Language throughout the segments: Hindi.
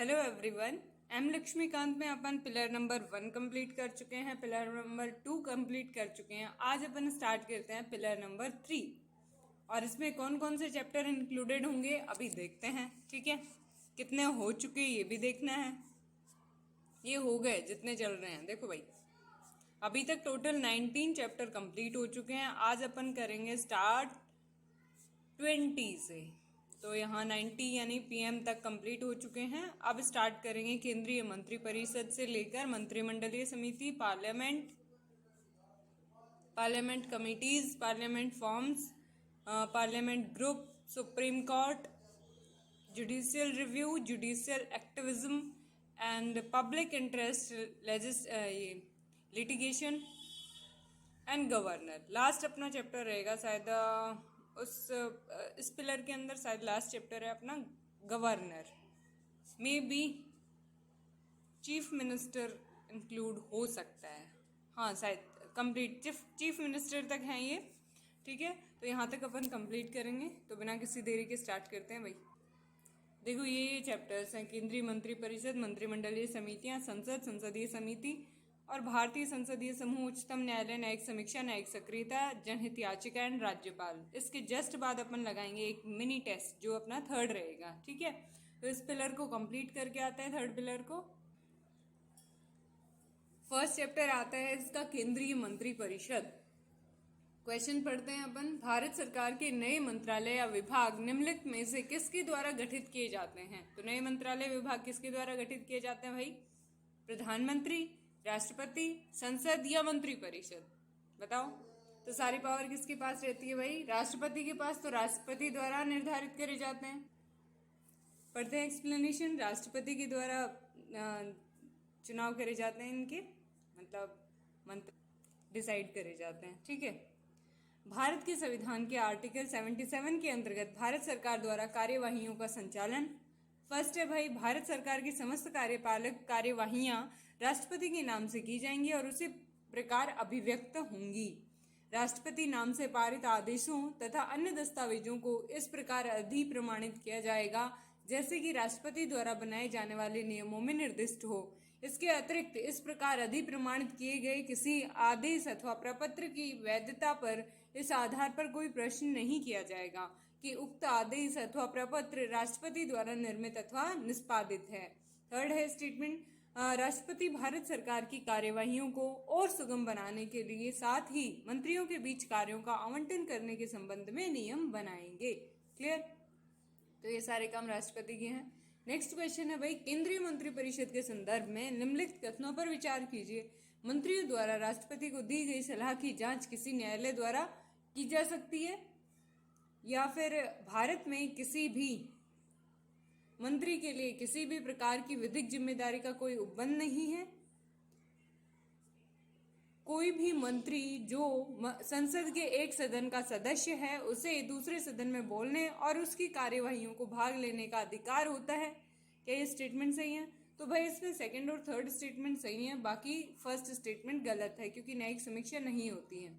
हेलो एवरीवन, एम लक्ष्मीकांत में अपन पिलर नंबर 1 कंप्लीट कर चुके हैं, पिलर नंबर 2 कंप्लीट कर चुके हैं। आज अपन स्टार्ट करते हैं पिलर नंबर 3 और इसमें कौन कौन से चैप्टर इंक्लूडेड होंगे अभी देखते हैं। ठीक है, कितने हो चुके ये भी देखना है। ये हो गए जितने चल रहे हैं। देखो भाई, अभी तक टोटल 19 चैप्टर कंप्लीट हो चुके हैं। आज अपन करेंगे स्टार्ट 20 से। तो यहाँ 90 यानी पीएम तक कंप्लीट हो चुके हैं। अब स्टार्ट करेंगे केंद्रीय मंत्रिपरिषद से लेकर मंत्रिमंडलीय समिति, parliament committees, parliament forms, parliament group, supreme court, judicial review, judicial activism and public interest litigation and governor. Last अपना चैप्टर रहेगा शायद इस पिलर के अंदर शायद लास्ट चैप्टर है अपना governor. May be chief minister include हो सकता है। हाँ, शायद कंप्लीट चीफ मिनिस्टर तक है ये। ठीक है, तो यहाँ तक अपन कंप्लीट करेंगे। तो बिना किसी देरी के स्टार्ट करते हैं भाई। देखो, ये चैप्टर्स हैं केंद्रीय मंत्रिपरिषद, मंत्रिमंडलीय समितियां, संसद, संसदीय समिति और भारतीय संसदीय समूह, उच्चतम न्यायालय, न्यायिक समीक्षा, न्यायिक सक्रियता, जनहित याचिका एंड राज्यपाल। इसके जस्ट बाद अपन लगाएंगे एक मिनी टेस्ट जो अपना थर्ड रहेगा। ठीक है, तो इस पिलर को कंप्लीट करके आते हैं थर्ड पिलर को। फर्स्ट चैप्टर आता है इसका केंद्रीय मंत्रिपरिषद। क्वेश्चन पढ़ते हैं अपन। भारत सरकार के नए मंत्रालय या विभाग निम्नलिखित में से किसके द्वारा गठित किए जाते हैं? तो नए मंत्रालय विभाग किसके द्वारा गठित किए जाते हैं भाई? प्रधानमंत्री, राष्ट्रपति, संसद या मंत्रिपरिषद? बताओ। तो सारी पावर किसके पास रहती है भाई? राष्ट्रपति के पास। तो राष्ट्रपति द्वारा निर्धारित करे जाते हैं। पढ़ते हैं एक्सप्लेनेशन। राष्ट्रपति के द्वारा चुनाव करे जाते हैं, इनके मतलब मंत्री डिसाइड करे जाते हैं। ठीक है, भारत के संविधान के आर्टिकल 77 के अंतर्गत भारत सरकार द्वारा कार्यवाहियों का संचालन। फर्स्ट है भाई, भारत सरकार की समस्त कार्यपालक कार्यवाहियां राष्ट्रपति के नाम से की जाएंगी और उसी प्रकार अभिव्यक्त होंगी। राष्ट्रपति नाम से पारित आदेशों तथा अन्य दस्तावेजों को इस प्रकार अधिप्रमाणित किया जाएगा जैसे कि राष्ट्रपति द्वारा बनाए जाने वाले नियमों में निर्दिष्ट हो। इसके अतिरिक्त इस प्रकार अधिप्रमाणित किए गए किसी आदेश अथवा प्रपत्र की वैधता पर इस आधार पर कोई प्रश्न नहीं किया जाएगा कि उक्त आदेश अथवा प्रपत्र राष्ट्रपति द्वारा निर्मित अथवा निष्पादित है। थर्ड है स्टेटमेंट, राष्ट्रपति भारत सरकार की कार्यवाहियों को और सुगम बनाने के लिए साथ ही मंत्रियों के बीच कार्यों का आवंटन करने के संबंध में नियम बनाएंगे। क्लियर? तो ये सारे काम राष्ट्रपति के हैं। नेक्स्ट क्वेश्चन है भाई, केंद्रीय मंत्रिपरिषद के संदर्भ में निम्नलिखित कथनों पर विचार कीजिए। मंत्रियों द्वारा राष्ट्रपति को दी गई सलाह की जांच किसी न्यायालय द्वारा की जा सकती है या फिर भारत में किसी भी मंत्री के लिए किसी भी प्रकार की विधिक जिम्मेदारी का कोई उपबंध नहीं है। कोई भी मंत्री जो संसद के एक सदन का सदस्य है उसे दूसरे सदन में बोलने और उसकी कार्यवाहियों को भाग लेने का अधिकार होता है। क्या ये स्टेटमेंट सही है? तो भाई इसमें सेकंड और थर्ड स्टेटमेंट सही है, बाकी फर्स्ट स्टेटमेंट गलत है क्योंकि न्यायिक समीक्षा नहीं होती है।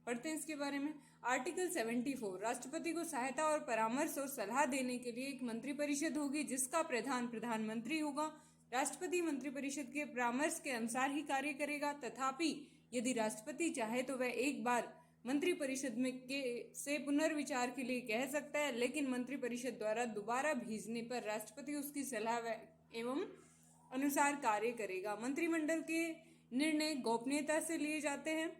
पढ़ते हैं इसके बारे में। आर्टिकल 74, राष्ट्रपति को सहायता और परामर्श और सलाह देने के लिए एक मंत्रिपरिषद होगी जिसका प्रधान प्रधानमंत्री होगा। राष्ट्रपति मंत्रिपरिषद के परामर्श के अनुसार ही कार्य करेगा। तथापि यदि राष्ट्रपति चाहे तो वह एक बार मंत्रिपरिषद में से पुनर्विचार के लिए कह सकता है, लेकिन मंत्रिपरिषद द्वारा दोबारा भेजने पर राष्ट्रपति उसकी सलाह एवं अनुसार कार्य करेगा। मंत्रिमंडल के निर्णय गोपनीयता से लिए जाते हैं।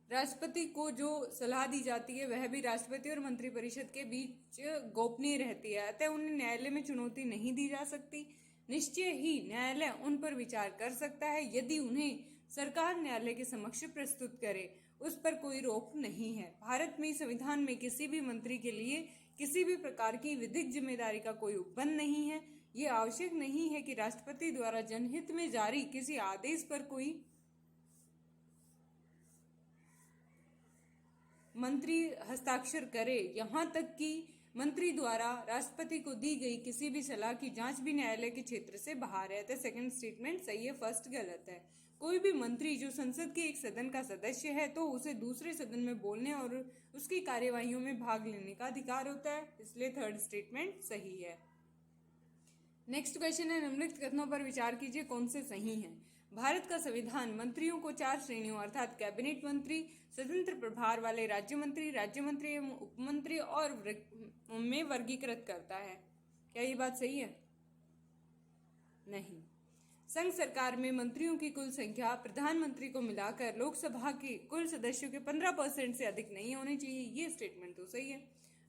राष्ट्रपति को जो सलाह दी जाती है वह भी राष्ट्रपति और मंत्रिपरिषद के बीच गोपनीय रहती है, अतः उन्हें न्यायालय में चुनौती नहीं दी जा सकती। निश्चय ही न्यायालय उन पर विचार कर सकता है यदि उन्हें सरकार न्यायालय के समक्ष प्रस्तुत करे, उस पर कोई रोक नहीं है। भारत में संविधान में किसी भी मंत्री के लिए किसी भी प्रकार की विधिक जिम्मेदारी का कोई उपबंध नहीं है। ये आवश्यक नहीं है कि राष्ट्रपति द्वारा जनहित में जारी किसी आदेश पर कोई मंत्री हस्ताक्षर करे। यहाँ तक कि मंत्री द्वारा राष्ट्रपति को दी गई किसी भी सलाह की जांच भी न्यायालय के क्षेत्र से बाहर है। तो सेकंड स्टेटमेंट सही है, फर्स्ट गलत है। कोई भी मंत्री जो संसद के एक सदन का सदस्य है तो उसे दूसरे सदन में बोलने और उसकी कार्यवाहियों में भाग लेने का अधिकार होता है, इसलिए थर्ड स्टेटमेंट सही है। नेक्स्ट क्वेश्चन है, निम्नलिखित कथनों पर विचार कीजिए कौन से सही हैं। भारत का संविधान मंत्रियों को 4 श्रेणियों अर्थात कैबिनेट मंत्री, स्वतंत्र प्रभार वाले राज्य मंत्री एवं उपमंत्री और में वर्गीकृत करता है। क्या ये बात सही है? नहीं। संघ सरकार में मंत्रियों की कुल संख्या प्रधानमंत्री को मिलाकर लोकसभा के कुल सदस्यों के 15% से अधिक नहीं होनी चाहिए। ये स्टेटमेंट तो सही है,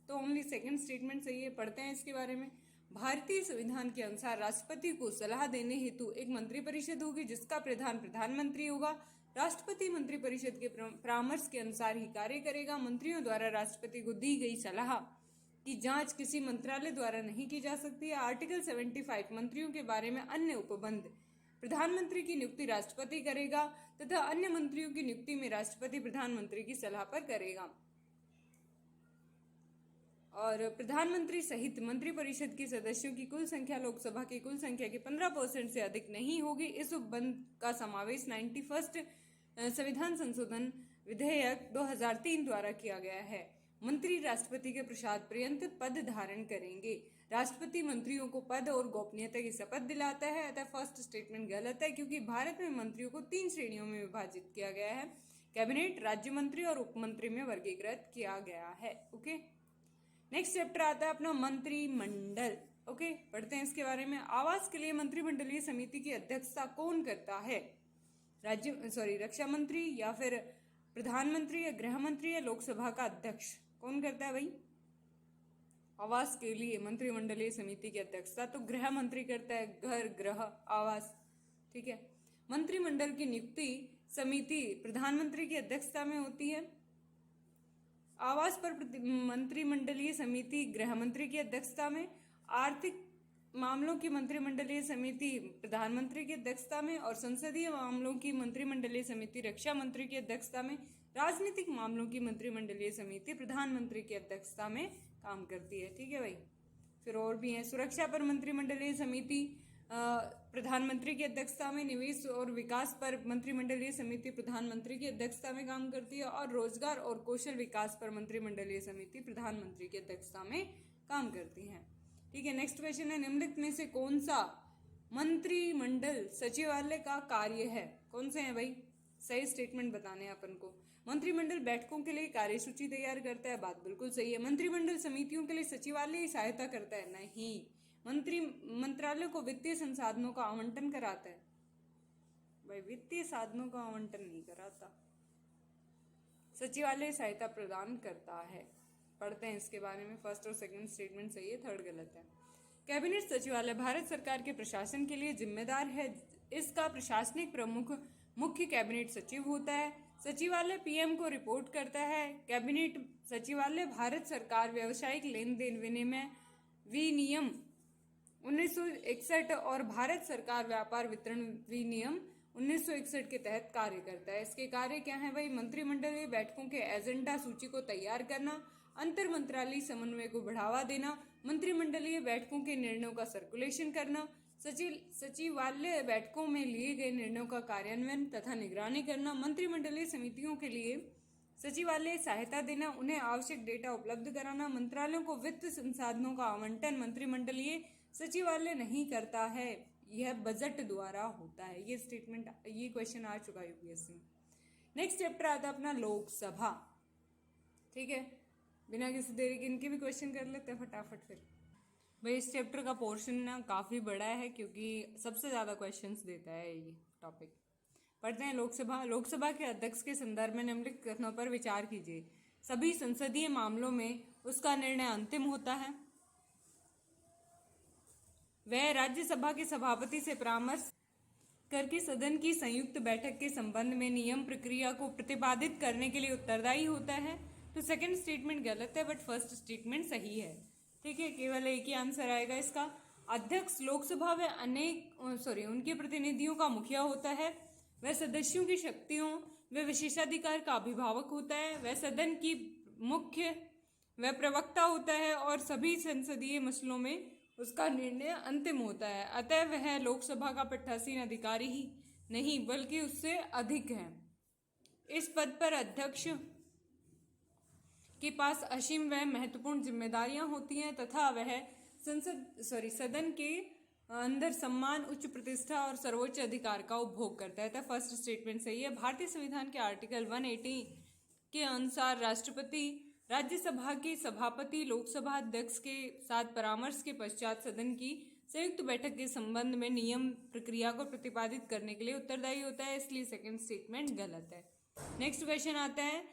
तो ओनली सेकंड स्टेटमेंट सही है। पढ़ते हैं इसके बारे में। भारतीय संविधान के अनुसार राष्ट्रपति को सलाह देने हेतु एक मंत्रिपरिषद होगी जिसका प्रधान प्रधानमंत्री होगा। राष्ट्रपति मंत्रिपरिषद के परामर्श के अनुसार ही कार्य करेगा। मंत्रियों द्वारा राष्ट्रपति को दी गई सलाह की जांच किसी मंत्रालय द्वारा नहीं की जा सकती है। आर्टिकल 75 मंत्रियों के बारे में अन्य उपबंध। प्रधानमंत्री की नियुक्ति राष्ट्रपति करेगा तथा अन्य मंत्रियों की नियुक्ति में राष्ट्रपति प्रधानमंत्री की सलाह पर करेगा। और प्रधानमंत्री सहित मंत्रिपरिषद के सदस्यों की कुल संख्या लोकसभा की कुल संख्या के 15% से अधिक नहीं होगी। इस उपबंध का समावेश 91 संविधान संशोधन विधेयक 2003 द्वारा किया गया है। मंत्री राष्ट्रपति के प्रसाद पर्यंत पद धारण करेंगे। राष्ट्रपति मंत्रियों को पद और गोपनीयता की शपथ दिलाता है। अतः फर्स्ट स्टेटमेंट गलत है क्योंकि भारत में मंत्रियों को 3 श्रेणियों में विभाजित किया गया है। कैबिनेट, राज्य मंत्री और उपमंत्री में वर्गीकृत किया गया है। ओके, नेक्स्ट चैप्टर आता है अपना मंत्रिमंडल। ओके, पढ़ते हैं इसके बारे में। आवास के लिए मंत्रिमंडलीय समिति की अध्यक्षता कौन करता है? रक्षा मंत्री या फिर प्रधानमंत्री या गृह मंत्री या लोकसभा का अध्यक्ष? कौन करता है भाई आवास के लिए मंत्रिमंडलीय समिति की अध्यक्षता? तो गृह मंत्री करता है। घर, गृह, आवास, ठीक है। मंत्रिमंडल की नियुक्ति समिति प्रधानमंत्री की अध्यक्षता में होती है। आवास पर मंत्रिमंडलीय समिति गृह मंत्री की अध्यक्षता में, आर्थिक मामलों की मंत्रिमंडलीय समिति प्रधानमंत्री की अध्यक्षता में और संसदीय मामलों की मंत्रिमंडलीय समिति रक्षा मंत्री की अध्यक्षता में, राजनीतिक मामलों की मंत्रिमंडलीय समिति प्रधानमंत्री की अध्यक्षता में काम करती है। ठीक है भाई। फिर और भी है। सुरक्षा पर मंत्रिमंडलीय समिति प्रधानमंत्री की अध्यक्षता में, निवेश और विकास पर मंत्रिमंडलीय समिति प्रधानमंत्री की अध्यक्षता में काम करती है और रोजगार और कौशल विकास पर मंत्रिमंडलीय समिति प्रधानमंत्री की अध्यक्षता में काम करती है। ठीक है। नेक्स्ट क्वेश्चन है, निम्नलिखित में से कौन सा मंत्रिमंडल सचिवालय का कार्य है? कौन से हैं भाई? सही स्टेटमेंट बताने हैं अपन को। मंत्रिमंडल बैठकों के लिए कार्यसूची तैयार करता है, बात बिल्कुल सही है। मंत्रिमंडल समितियों के लिए सचिवालय ही सहायता करता है, नहीं। मंत्रालय को वित्तीय संसाधनों का आवंटन कराता है भाई, वित्तीय साधनों का आवंटन नहीं कराता, सचिवालय सहायता प्रदान करता है। पढ़ते हैं इसके बारे में। फर्स्ट और सेकंड स्टेटमेंट सही है, थर्ड गलत है। कैबिनेट सचिवालय भारत सरकार के प्रशासन के लिए जिम्मेदार है। इसका प्रशासनिक प्रमुख मुख्य कैबिनेट सचिव होता है। सचिवालय पीएम को रिपोर्ट करता है। कैबिनेट सचिवालय भारत सरकार व्यावसायिक लेन देन विनियम 1961 और भारत सरकार व्यापार वितरण विनियम 1961 के तहत कार्य करता है। इसके कार्य क्या है भाई? मंत्रिमंडलीय बैठकों के एजेंडा सूची को तैयार करना, अंतर मंत्रालयी समन्वय को बढ़ावा देना, मंत्रिमंडलीय बैठकों के निर्णयों का सर्कुलेशन करना, सचिवालय बैठकों में लिए गए निर्णयों का कार्यान्वयन तथा निगरानी करना, मंत्रिमंडलीय समितियों के लिए सचिवालय सहायता देना, उन्हें आवश्यक डेटा उपलब्ध कराना। मंत्रालयों को वित्त संसाधनों का आवंटन मंत्रिमंडलीय सचिवालय नहीं करता है, यह बजट द्वारा होता है। ये स्टेटमेंट, ये क्वेश्चन आ चुका है यूपीएससी में। नेक्स्ट चैप्टर आता है अपना लोकसभा। ठीक है, बिना किसी देरी के इनके भी क्वेश्चन कर लेते हैं फटाफट। फिर भाई इस चैप्टर का पोर्शन ना काफ़ी बड़ा है क्योंकि सबसे ज़्यादा क्वेश्चंस देता है ये टॉपिक। पढ़ते हैं लोकसभा। लोकसभा के अध्यक्ष के संदर्भ में निम्नलिखित कथनों पर विचार कीजिए। सभी संसदीय मामलों में उसका निर्णय अंतिम होता है। वह राज्यसभा के सभापति से परामर्श करके सदन की संयुक्त बैठक के संबंध में नियम प्रक्रिया को प्रतिपादित करने के लिए उत्तरदायी होता है। तो सेकंड स्टेटमेंट गलत है बट फर्स्ट स्टेटमेंट सही है। ठीक है, केवल एक ही आंसर आएगा इसका। अध्यक्ष लोकसभा व उनके प्रतिनिधियों का मुखिया होता है। वह सदस्यों की शक्तियों व विशेषाधिकार का अभिभावक होता है। वह सदन की मुख्य व प्रवक्ता होता है और सभी संसदीय मसलों में उसका निर्णय अंतिम होता है। अतः वह लोकसभा का पीठासीन अधिकारी ही नहीं बल्कि उससे अधिक है। इस पद पर अध्यक्ष के पास असीम व महत्वपूर्ण जिम्मेदारियां होती हैं तथा वह सदन के अंदर सम्मान, उच्च प्रतिष्ठा और सर्वोच्च अधिकार का उपभोग करता है। तो फर्स्ट स्टेटमेंट सही है। भारतीय संविधान के आर्टिकल 180 के अनुसार राष्ट्रपति राज्यसभा के सभापति लोकसभा अध्यक्ष के साथ परामर्श के पश्चात सदन की संयुक्त बैठक के संबंध में नियम प्रक्रिया को प्रतिपादित करने के लिए उत्तरदायी होता है, इसलिए सेकंड स्टेटमेंट गलत है। नेक्स्ट क्वेश्चन आता है,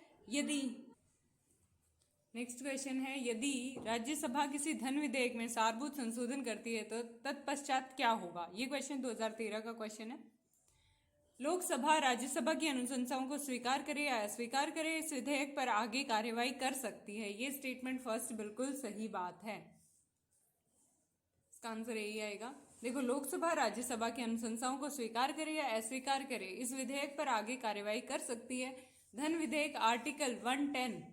यदि राज्यसभा किसी धन विधेयक में सारभूत संशोधन करती है तो तत्पश्चात क्या होगा। ये क्वेश्चन 2013 का क्वेश्चन है। लोकसभा राज्यसभा की अनुशंसाओं को स्वीकार करे या अस्वीकार करे, इस विधेयक पर आगे कार्यवाही कर सकती है। ये स्टेटमेंट फर्स्ट बिल्कुल सही बात है, इसका आंसर यही आएगा। देखो, लोकसभा राज्यसभा की अनुशंसाओं को स्वीकार करे या अस्वीकार करे, इस विधेयक पर आगे कार्यवाही कर सकती है। धन विधेयक आर्टिकल 110,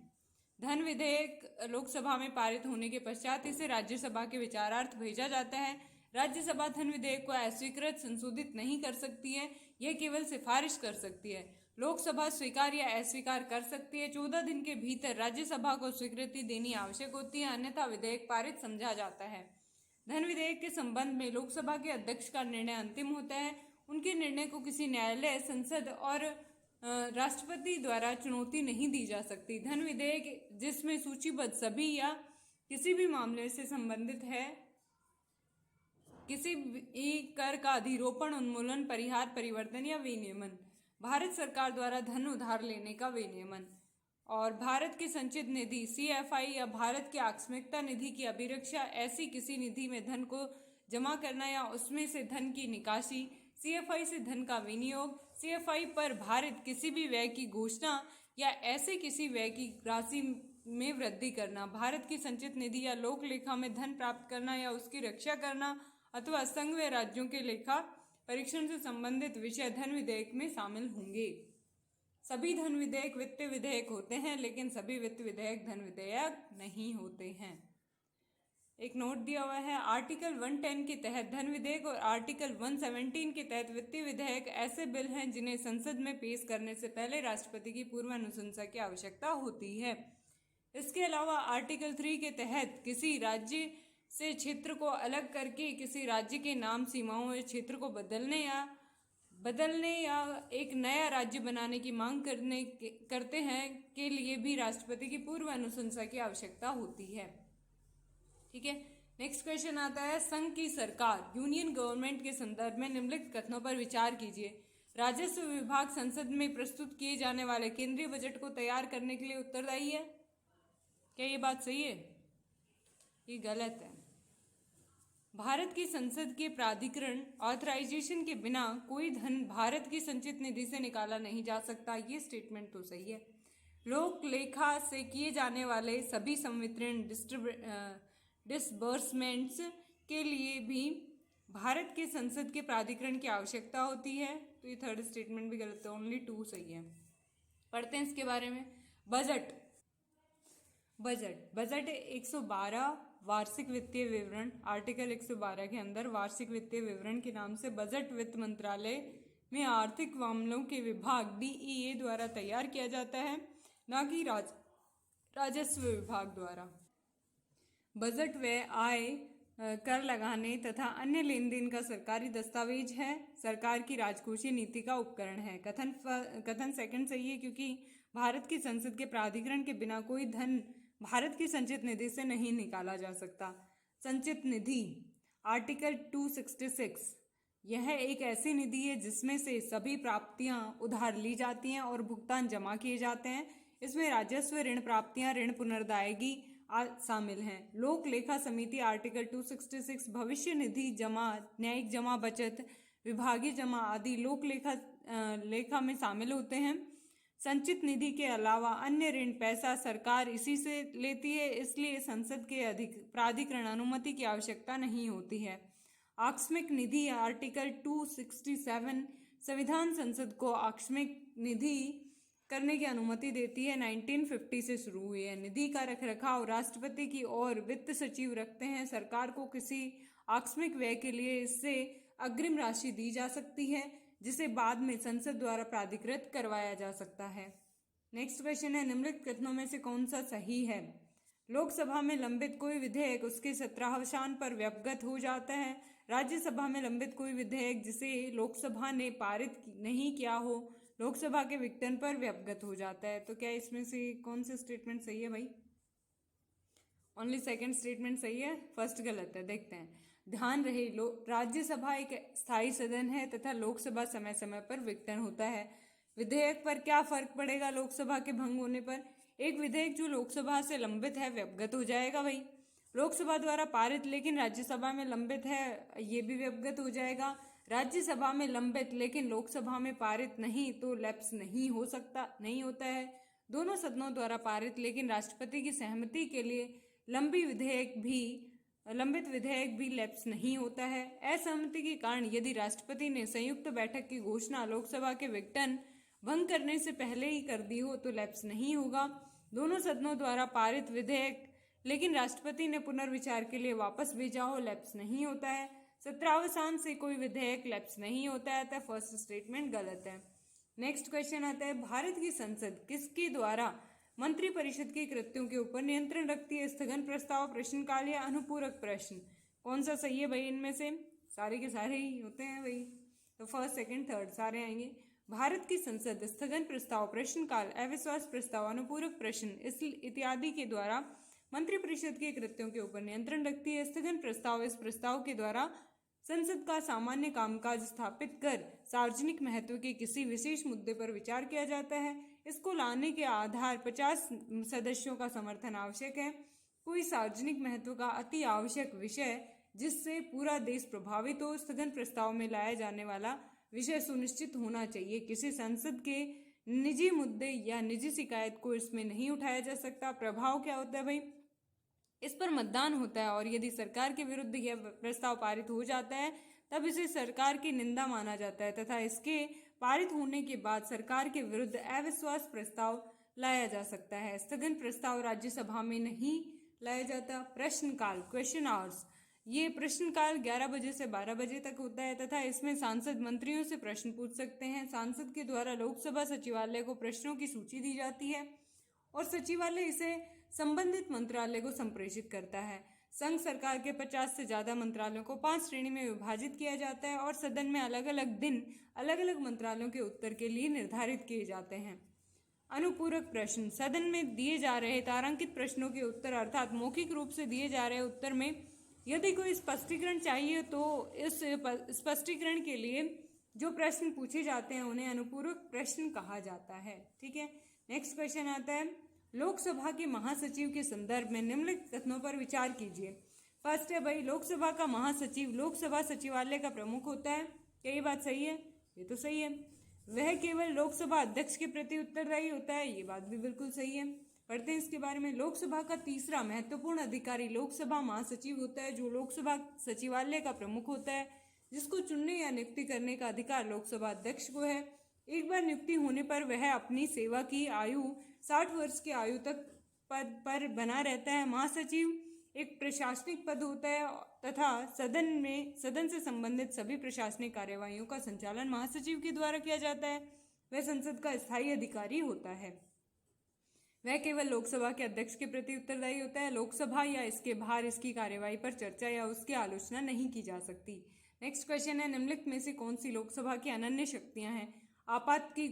धन विधेयक लोकसभा में पारित होने के पश्चात इसे राज्यसभा के विचारार्थ भेजा जाता है। राज्यसभा धन विधेयक को अस्वीकृत संशोधित नहीं कर सकती है, यह केवल सिफारिश कर सकती है। लोकसभा स्वीकार या अस्वीकार कर सकती है। 14 दिन के भीतर राज्यसभा को स्वीकृति देनी आवश्यक होती है, अन्यथा विधेयक पारित समझा जाता है। धन विधेयक के संबंध में लोकसभा के अध्यक्ष का निर्णय अंतिम होता है। उनके निर्णय को किसी न्यायालय, संसद और राष्ट्रपति द्वारा चुनौती नहीं दी जा सकती। धन विधेयक जिसमें सूचीबद्ध सभी या किसी भी मामले से संबंधित है, किसी भी कर का अधिरोपण, उन्मूलन, परिहार, परिवर्तन या विनियमन, भारत सरकार द्वारा धन उधार लेने का विनियमन और भारत की संचित निधि CFI या भारत की आकस्मिकता निधि की अभिरक्षा, ऐसी किसी निधि में धन को जमा करना या उसमें से धन की निकासी, CFI से धन का विनियोग, CFI पर भारत किसी भी व्यय की घोषणा या ऐसे किसी व्यय की राशि में वृद्धि करना, भारत की संचित निधि या लोक लेखा में धन प्राप्त करना या उसकी रक्षा करना, अथवा संघ व राज्यों के लेखा परीक्षण से संबंधित विषय धन विधेयक में शामिल होंगे। सभी धन विधेयक वित्तीय विधेयक होते हैं, लेकिन सभी वित्त विधेयक धन विधेयक नहीं होते हैं। एक नोट दिया हुआ है, आर्टिकल 110 के तहत धन विधेयक और आर्टिकल 117 के तहत वित्तीय विधेयक ऐसे बिल हैं जिन्हें संसद में पेश करने से पहले राष्ट्रपति की पूर्व अनुशंसा की आवश्यकता होती है। इसके अलावा आर्टिकल 3 के तहत किसी राज्य से क्षेत्र को अलग करके किसी राज्य के नाम, सीमाओं या क्षेत्र को बदलने या एक नया राज्य बनाने की मांग करते हैं के लिए भी राष्ट्रपति की पूर्व अनुशंसा की आवश्यकता होती है। ठीक है, नेक्स्ट क्वेश्चन आता है, संघ की सरकार यूनियन गवर्नमेंट के संदर्भ में निम्नलिखित कथनों पर विचार कीजिए। राजस्व विभाग संसद में प्रस्तुत किए जाने वाले केंद्रीय बजट को तैयार करने के लिए उत्तरदायी है। क्या ये बात सही है? ये गलत है। भारत की संसद के प्राधिकरण ऑथराइजेशन के बिना कोई धन भारत की संचित निधि से निकाला नहीं जा सकता। ये स्टेटमेंट तो सही है। लोक लेखा से किए जाने वाले सभी संवितरण डिसबर्समेंट्स के लिए भी भारत के संसद के प्राधिकरण की आवश्यकता होती है। तो ये थर्ड स्टेटमेंट भी गलत है, ओनली 2 सही है। पढ़ते हैं इसके बारे में। बजट 112 वार्षिक वित्तीय विवरण, आर्टिकल 112 के अंदर वार्षिक वित्तीय विवरण के नाम से बजट वित्त मंत्रालय में आर्थिक मामलों के विभाग DEA द्वारा तैयार किया जाता है, न कि राजस्व विभाग द्वारा। बजट व्यय, आय, कर लगाने तथा अन्य लेन देन का सरकारी दस्तावेज है, सरकार की राजकोषीय नीति का उपकरण है। कथन सेकंड सही है, क्योंकि भारत की संसद के प्राधिकरण के बिना कोई धन भारत की संचित निधि से नहीं निकाला जा सकता। संचित निधि आर्टिकल 266, यह एक ऐसी निधि है जिसमें से सभी प्राप्तियां उधार ली जाती हैं और भुगतान जमा किए जाते हैं। इसमें राजस्व, ऋण प्राप्तियां, ऋण पुनर्दायगी शामिल हैं। लोक लेखा समिति आर्टिकल 266 भविष्य निधि जमा, न्यायिक जमा, बचत, विभागीय जमा आदि लोक लेखा में शामिल होते हैं। संचित निधि के अलावा अन्य ऋण पैसा सरकार इसी से लेती है, इसलिए संसद के प्राधिकरण अनुमति की आवश्यकता नहीं होती है। आकस्मिक निधि आर्टिकल 267 संविधान संसद को आकस्मिक निधि करने की अनुमति देती है। 1950 से शुरू हुई है। निधि का रखरखाव राष्ट्रपति की ओर वित्त सचिव रखते हैं। सरकार को किसी आकस्मिक व्यय के लिए इससे अग्रिम राशि दी जा सकती है, जिसे बाद में संसद द्वारा प्राधिकृत करवाया जा सकता है। नेक्स्ट क्वेश्चन है, निम्नलिखित कथनों में से कौन सा सही है? लोकसभा में लंबित कोई विधेयक उसके सत्रावसान पर व्यवगत हो जाता है। राज्यसभा में लंबित कोई विधेयक जिसे लोकसभा ने पारित नहीं किया हो लोकसभा के विघटन पर व्यवगत हो जाता है। तो क्या इसमें से कौन सा स्टेटमेंट सही है भाई? ओनली सेकंड स्टेटमेंट सही है, फर्स्ट गलत है। देखते हैं। ध्यान रहे, राज्यसभा एक स्थायी सदन है तथा लोकसभा समय समय पर विघटन होता है। विधेयक पर क्या फर्क पड़ेगा लोकसभा के भंग होने पर? एक विधेयक जो लोकसभा से लंबित है व्यवगत हो जाएगा भाई। लोकसभा द्वारा पारित लेकिन राज्यसभा में लंबित है, ये भी व्यवगत हो जाएगा। राज्यसभा में लंबित लेकिन लोकसभा में पारित नहीं तो लैप्स नहीं हो सकता, नहीं होता है। दोनों सदनों द्वारा पारित लेकिन राष्ट्रपति की सहमति के लिए लंबित विधेयक भी लैप्स नहीं होता है। असहमति के कारण यदि राष्ट्रपति ने संयुक्त बैठक की घोषणा लोकसभा के विघटन भंग करने से पहले ही कर दी हो तो लैप्स नहीं होगा। दोनों सदनों द्वारा पारित विधेयक लेकिन राष्ट्रपति ने पुनर्विचार के लिए वापस भेजा हो, लैप्स नहीं होता है। सत्रावसान से कोई विधेयक लैप्स नहीं होता है, तो फर्स्ट स्टेटमेंट गलत है। नेक्स्ट क्वेश्चन आता है, भारत की संसद किसके द्वारा मंत्रिपरिषद के कृत्यों के ऊपर नियंत्रण रखती है? स्थगन प्रस्ताव, प्रश्नकाल या अनुपूरक प्रश्न? कौन सा सही है भाई? इनमें से सारे के सारे ही होते हैं भाई, तो फर्स्ट सेकंड थर्ड सारे आएंगे। भारत की संसद स्थगन प्रस्ताव, प्रश्नकाल, अविश्वास प्रस्ताव, अनुपूरक प्रश्न इत्यादि के द्वारा मंत्रिपरिषद के कृत्यों के ऊपर नियंत्रण रखती है। स्थगन प्रस्ताव, इस प्रस्ताव के द्वारा संसद का सामान्य कामकाज स्थापित कर सार्वजनिक महत्व के किसी विशेष मुद्दे पर विचार किया जाता है। इसको लाने के आधार 50 सदस्यों का समर्थन आवश्यक है। कोई सार्वजनिक महत्व का अति आवश्यक विषय जिससे पूरा देश प्रभावित हो, स्थगन प्रस्ताव में लाया जाने वाला विषय सुनिश्चित होना चाहिए। किसी संसद के निजी मुद्दे या निजी शिकायत को इसमें नहीं उठाया जा सकता। प्रभाव क्या होता है भाई? इस पर मतदान होता है और यदि सरकार के विरुद्ध यह प्रस्ताव पारित हो जाता है तब इसे सरकार की निंदा माना जाता है तथा इसके पारित होने के बाद सरकार के विरुद्ध अविश्वास प्रस्ताव लाया जा सकता है। स्थगन प्रस्ताव राज्यसभा में नहीं लाया जाता। प्रश्नकाल, क्वेश्चन आवर्स, ये प्रश्नकाल 11 बजे से 12 बजे तक होता है तथा इसमें सांसद मंत्रियों से प्रश्न पूछ सकते हैं। सांसद के द्वारा लोकसभा सचिवालय को प्रश्नों की सूची दी जाती है और सचिवालय इसे संबंधित मंत्रालय को संप्रेषित करता है। संघ सरकार के 50 से ज्यादा मंत्रालयों को 5 श्रेणी में विभाजित किया जाता है और सदन में अलग अलग दिन अलग अलग मंत्रालयों के उत्तर के लिए निर्धारित किए जाते हैं। अनुपूरक प्रश्न, सदन में दिए जा रहे तारांकित प्रश्नों के उत्तर अर्थात मौखिक रूप से दिए जा रहे उत्तर में यदि कोई स्पष्टीकरण चाहिए तो इस स्पष्टीकरण के लिए जो प्रश्न पूछे जाते हैं उन्हें अनुपूरक प्रश्न कहा जाता है। ठीक है। नेक्स्ट क्वेश्चन आता है, लोकसभा के महासचिव के संदर्भ में निम्नलिखित कथनों पर विचार कीजिए। फर्स्ट है भाई, लोकसभा का महासचिव लोकसभा सचिवालय का प्रमुख होता है। क्या ये बात सही है? ये तो सही है। वह केवल लोकसभा अध्यक्ष के प्रति उत्तरदायी होता है। ये बात भी बिल्कुल सही है। पढ़ते हैं इसके बारे में। लोकसभा का तीसरा महत्वपूर्ण अधिकारी लोकसभा महासचिव होता है जो लोकसभा सचिवालय का प्रमुख होता है, जिसको चुनने या नियुक्ति करने का अधिकार लोकसभा अध्यक्ष को है। एक बार नियुक्ति होने पर वह अपनी सेवा की आयु 60 वर्ष की आयु तक पद पर बना रहता है। महासचिव एक प्रशासनिक पद होता है तथा सदन से संबंधित सभी प्रशासनिक कार्यवाहियों का संचालन महासचिव के द्वारा किया जाता है। वह संसद का स्थायी अधिकारी होता है। वह केवल लोकसभा के अध्यक्ष के प्रति उत्तरदायी होता है। लोकसभा या इसके बाहर इसकी कार्यवाही पर चर्चा या उसकी आलोचना नहीं की जा सकती। नेक्स्ट क्वेश्चन है, निम्नलिखित में से कौन सी लोकसभा की अनन्य शक्तियां हैं? आपात की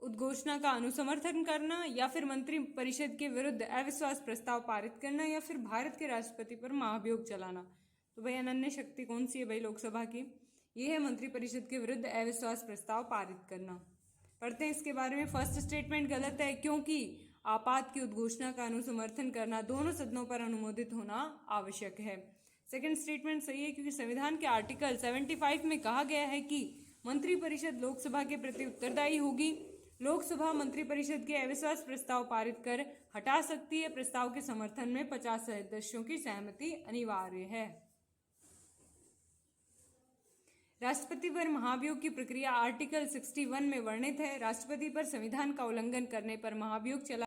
उद्घोषणा का अनुसमर्थन करना या फिर मंत्री परिषद के विरुद्ध अविश्वास प्रस्ताव पारित करना या फिर भारत के राष्ट्रपति पर महाभियोग चलाना। तो भाई अनन्य शक्ति कौन सी है भाई लोकसभा की? ये है मंत्री परिषद के विरुद्ध अविश्वास प्रस्ताव पारित करना। पढ़ते हैं इसके बारे में। फर्स्ट स्टेटमेंट गलत है क्योंकि आपात की उद्घोषणा का अनुसमर्थन करना दोनों सदनों पर अनुमोदित होना आवश्यक है। सेकंड स्टेटमेंट सही है क्योंकि संविधान के आर्टिकल 75 में कहा गया है कि मंत्रिपरिषद लोकसभा के प्रति उत्तरदायी होगी। लोकसभा मंत्रिपरिषद के अविश्वास प्रस्ताव पारित कर हटा सकती है। प्रस्ताव के समर्थन में 50 सदस्यों की सहमति अनिवार्य है। राष्ट्रपति पर महाभियोग की प्रक्रिया आर्टिकल 61 में वर्णित है। राष्ट्रपति पर संविधान का उल्लंघन करने पर महाभियोग चला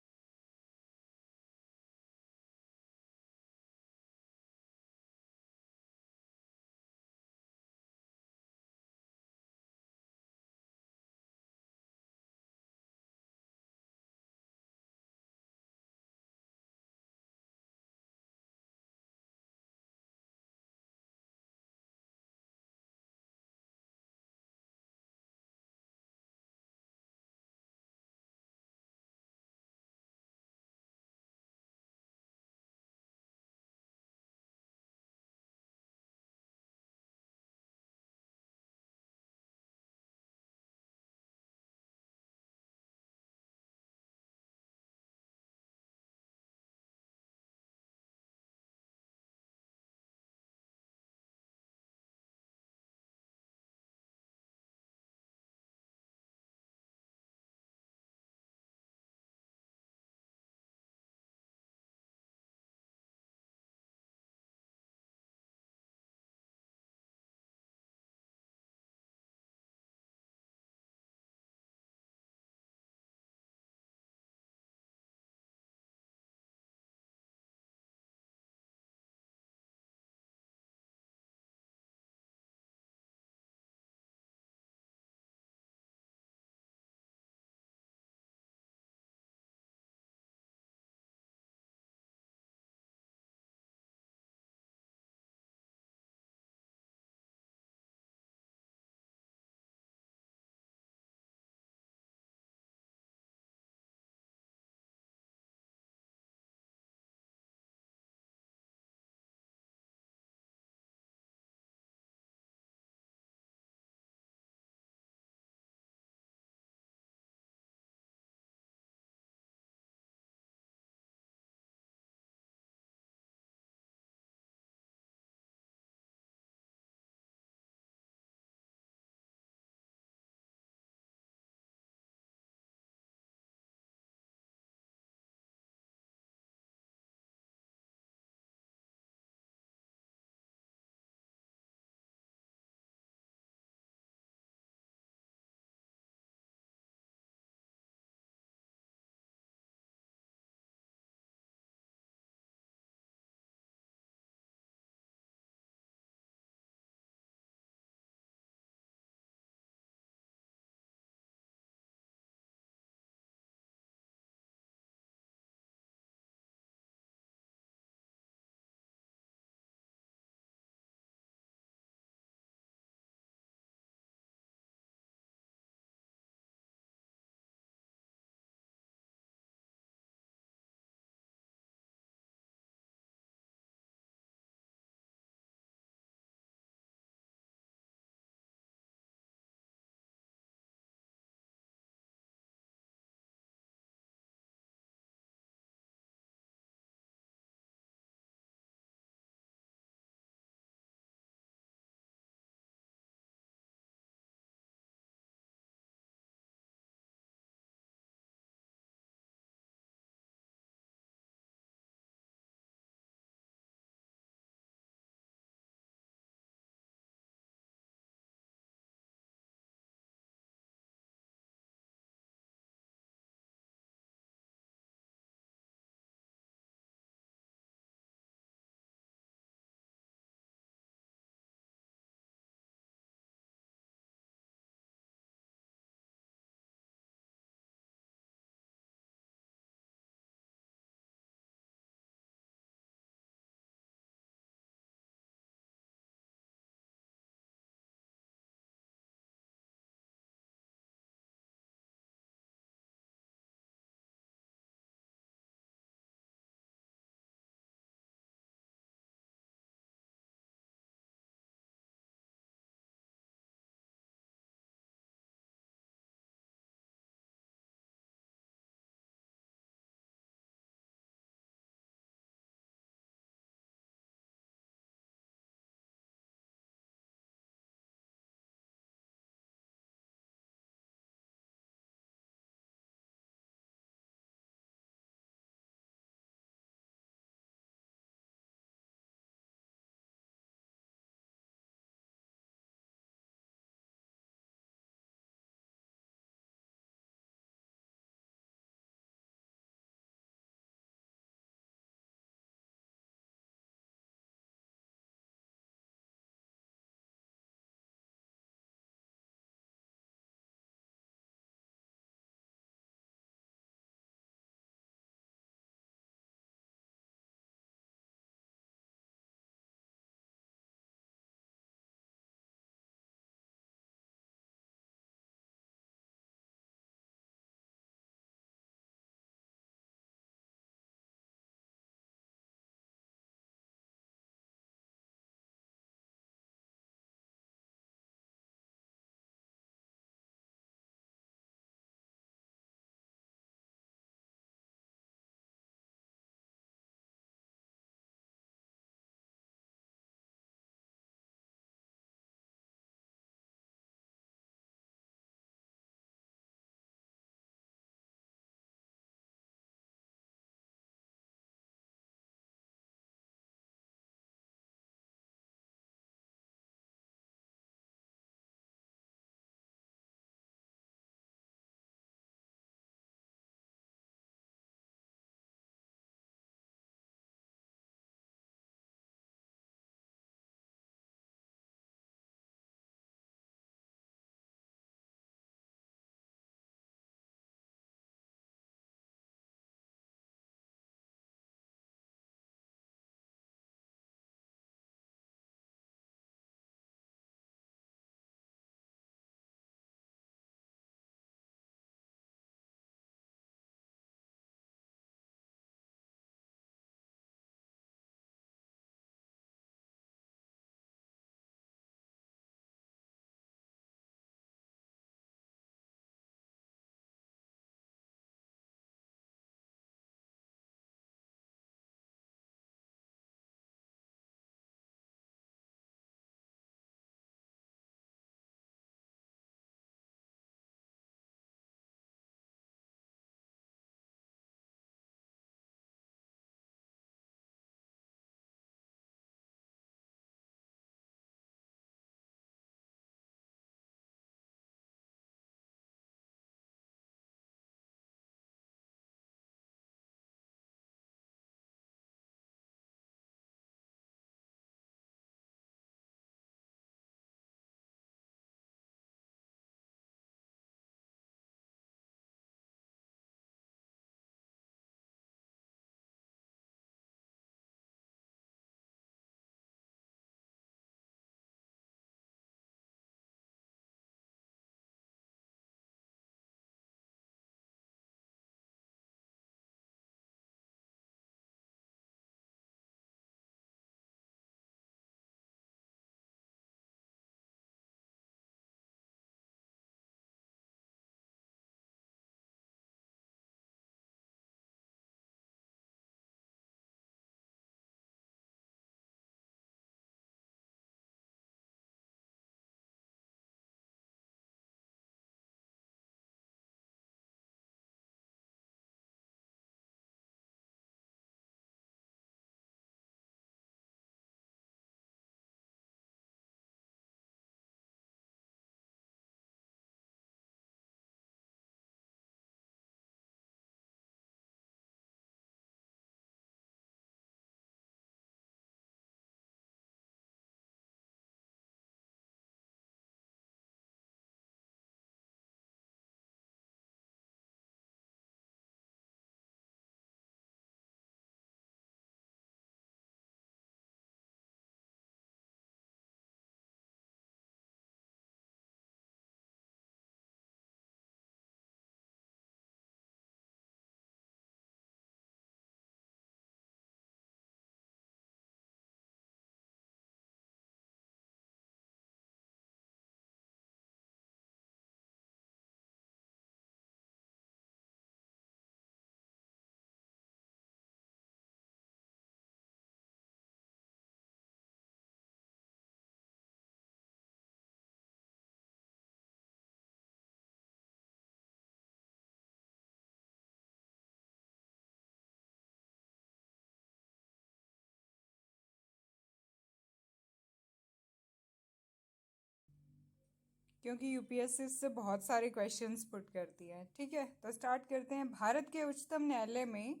क्योंकि यूपीएससी से बहुत सारे क्वेश्चंस पुट करती है। ठीक है, तो स्टार्ट करते हैं। भारत के उच्चतम न्यायालय में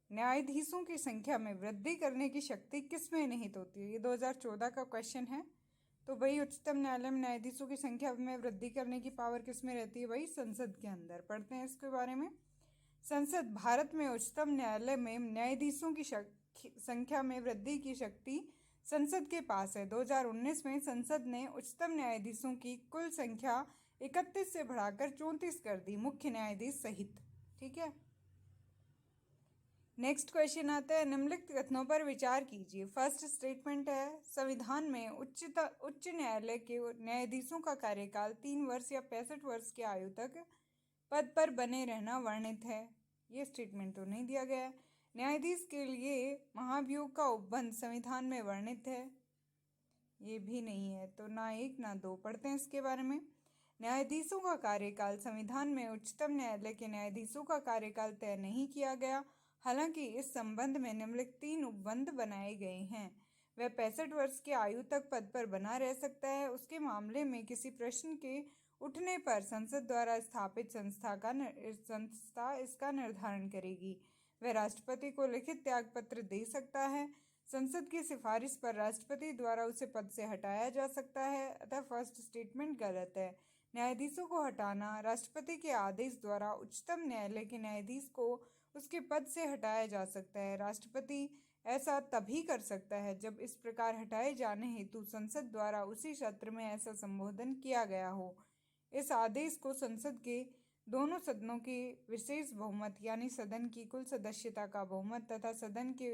न्यायाधीशों की संख्या में वृद्धि करने की शक्ति किसमें निहित होती है? ये 2014 का क्वेश्चन है। तो भाई उच्चतम न्यायालय में न्यायाधीशों की संख्या में वृद्धि करने की पावर किसमें रहती है? भाई संसद के अंदर। पढ़ते हैं इसके बारे में। संसद भारत में उच्चतम न्यायालय में न्यायाधीशों की संख्या में वृद्धि की शक्ति संसद के पास है। 2019 में संसद ने उच्चतम न्यायाधीशों की कुल संख्या 31 से बढ़ाकर 34 कर दी, मुख्य न्यायाधीश सहित। ठीक है, नेक्स्ट क्वेश्चन आता है, निम्नलिखित कथनों पर विचार कीजिए। फर्स्ट स्टेटमेंट है, संविधान में उच्च न्यायालय के न्यायाधीशों का कार्यकाल 3 वर्ष या 65 वर्ष की आयु तक पद पर बने रहना वर्णित है। ये स्टेटमेंट तो नहीं दिया गया है। न्यायाधीश के लिए महाभियोग का उपबंध संविधान में वर्णित है। ये भी नहीं है, तो ना 1 ना 2। पढ़ते हैं इसके बारे में। न्यायाधीशों का कार्यकाल संविधान में उच्चतम न्यायालय के न्यायाधीशों का कार्यकाल तय नहीं किया गया। हालांकि इस संबंध में निम्नलिखित 3 उपबंध बनाए गए हैं। वह 65 वर्ष की आयु तक पद पर बना रह सकता है। उसके मामले में किसी प्रश्न के उठने पर संसद द्वारा स्थापित संस्था इसका निर्धारण करेगी। वह राष्ट्रपति को लिखित त्यागपत्र दे सकता है। संसद की सिफारिश पर राष्ट्रपति द्वारा उसे पद से हटाया जा सकता है। अतः फर्स्ट स्टेटमेंट गलत है। न्यायाधीशों को हटाना राष्ट्रपति के आदेश द्वारा उच्चतम न्यायालय के न्यायाधीश को उसके पद से हटाया जा सकता है। राष्ट्रपति ऐसा तभी कर सकता है जब इस प्रकार हटाए जाने हेतु संसद द्वारा उसी सत्र में ऐसा संबोधन किया गया हो। इस आदेश को संसद के दोनों सदनों की विशेष बहुमत यानी सदन की कुल सदस्यता का बहुमत तथा सदन के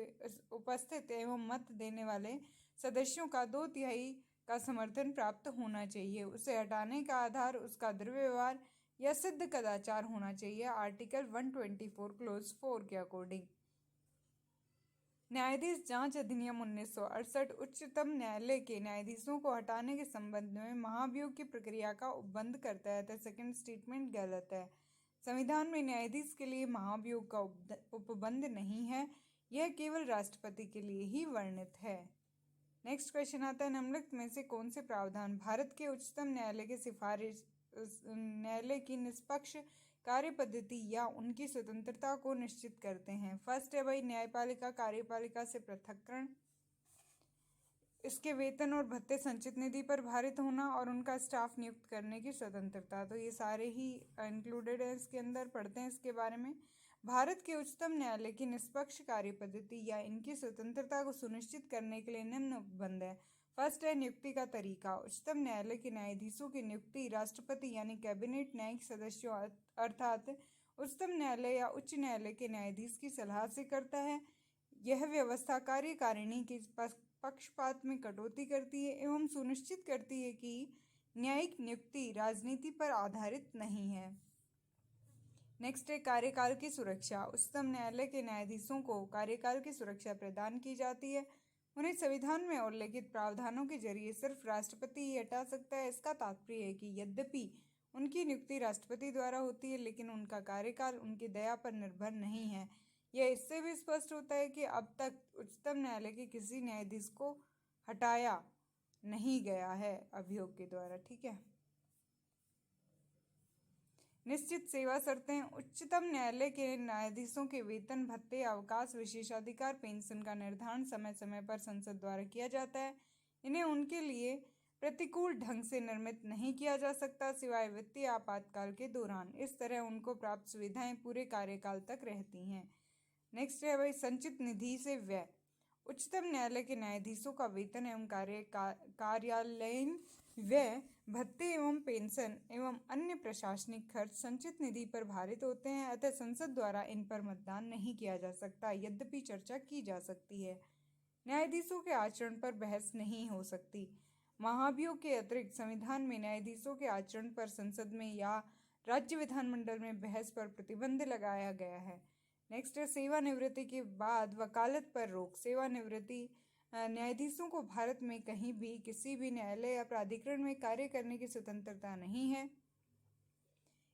उपस्थित एवं मत देने वाले सदस्यों का 2/3 का समर्थन प्राप्त होना चाहिए। उसे हटाने का आधार उसका दुर्व्यवहार या सिद्ध कदाचार होना चाहिए, आर्टिकल 124 क्लोज 4 के अकॉर्डिंग। न्यायाधीश जांच अधिनियम 1968 उच्चतम न्यायालय के न्यायाधीशों को हटाने के संबंध में महाभियोग की प्रक्रिया का उपबंध करता है। तो सेकंड स्टेटमेंट गलत है। संविधान में न्यायाधीश के लिए महाभियोग का उपबंध नहीं है, यह केवल राष्ट्रपति के लिए ही वर्णित है। नेक्स्ट क्वेश्चन आता है, निम्नलिखित में से कौन से प्रावधान भारत के उच्चतम न्यायालय के सिफारिश न्यायालय की निष्पक्ष कार्य पद्धति या उनकी स्वतंत्रता को निश्चित करते हैं? फर्स्ट है भाई न्यायपालिका कार्यपालिका से पृथक्करण, इसके वेतन और भत्ते संचित निधि पर भारित होना और उनका स्टाफ नियुक्त करने की स्वतंत्रता। तो ये सारे ही इंक्लूडेड है इसके अंदर। पढ़ते हैं इसके बारे में। भारत के उच्चतम न्यायालय की निष्पक्ष कार्य पद्धति या इनकी स्वतंत्रता को सुनिश्चित करने के लिए निम्न उपबंध है। फर्स्ट है नियुक्ति का तरीका। उच्चतम न्यायालय के न्यायाधीशों की नियुक्ति राष्ट्रपति यानी कैबिनेट न्यायिक सदस्यों अर्थात उच्चतम न्यायालय या उच्च न्यायालय के न्यायाधीश की सलाह से करता है। यह व्यवस्था कार्यकारिणी के पक्षपात में कटौती करती है एवं सुनिश्चित करती है कि न्यायिक नियुक्ति राजनीति पर आधारित नहीं है। नेक्स्ट है कार्यकाल की सुरक्षा। उच्चतम न्यायालय के न्यायाधीशों को कार्यकाल की सुरक्षा प्रदान की जाती है। उन्हें संविधान में उल्लिखित प्रावधानों के जरिए सिर्फ राष्ट्रपति ही हटा सकता है। इसका तात्पर्य है कि यद्यपि उनकी नियुक्ति राष्ट्रपति द्वारा होती है, लेकिन उनका कार्यकाल उनकी दया पर निर्भर नहीं है। यह इससे भी स्पष्ट होता है कि अब तक उच्चतम न्यायालय के किसी न्यायाधीश को हटाया नहीं गया है अभियोग के द्वारा। ठीक है, निश्चित सेवा शर्तें। उच्चतम न्यायालय के न्यायाधीशों के वेतन भत्ते अवकाश विशेषाधिकार पेंशन का निर्धारण समय समय पर संसद द्वारा किया जाता है। इन्हें उनके लिए प्रतिकूल ढंग से निर्मित नहीं किया जा सकता सिवाय वित्तीय आपातकाल के दौरान। इस तरह उनको प्राप्त सुविधाएं पूरे कार्यकाल तक रहती हैं। नेक्स्ट है भाई संचित निधि से व्यय। उच्चतम न्यायालय के न्यायाधीशों का वेतन एवं कार्यालयीन व्यय भत्ते एवं पेंशन एवं अन्य प्रशासनिक खर्च संचित निधि पर भारित होते हैं। अतः संसद द्वारा इन पर मतदान नहीं किया जा सकता, यद्यपि चर्चा की जा सकती है। न्यायाधीशों के आचरण पर बहस नहीं हो सकती। महाभियोग के अतिरिक्त संविधान में न्यायाधीशों के आचरण पर संसद में या राज्य विधानमंडल में बहस पर प्रतिबंध लगाया गया है। नेक्स्ट है सेवानिवृत्ति के बाद वकालत पर रोक। सेवानिवृत्ति न्यायाधीशों को भारत में कहीं भी किसी भी न्यायालय या प्राधिकरण में कार्य करने की स्वतंत्रता नहीं है।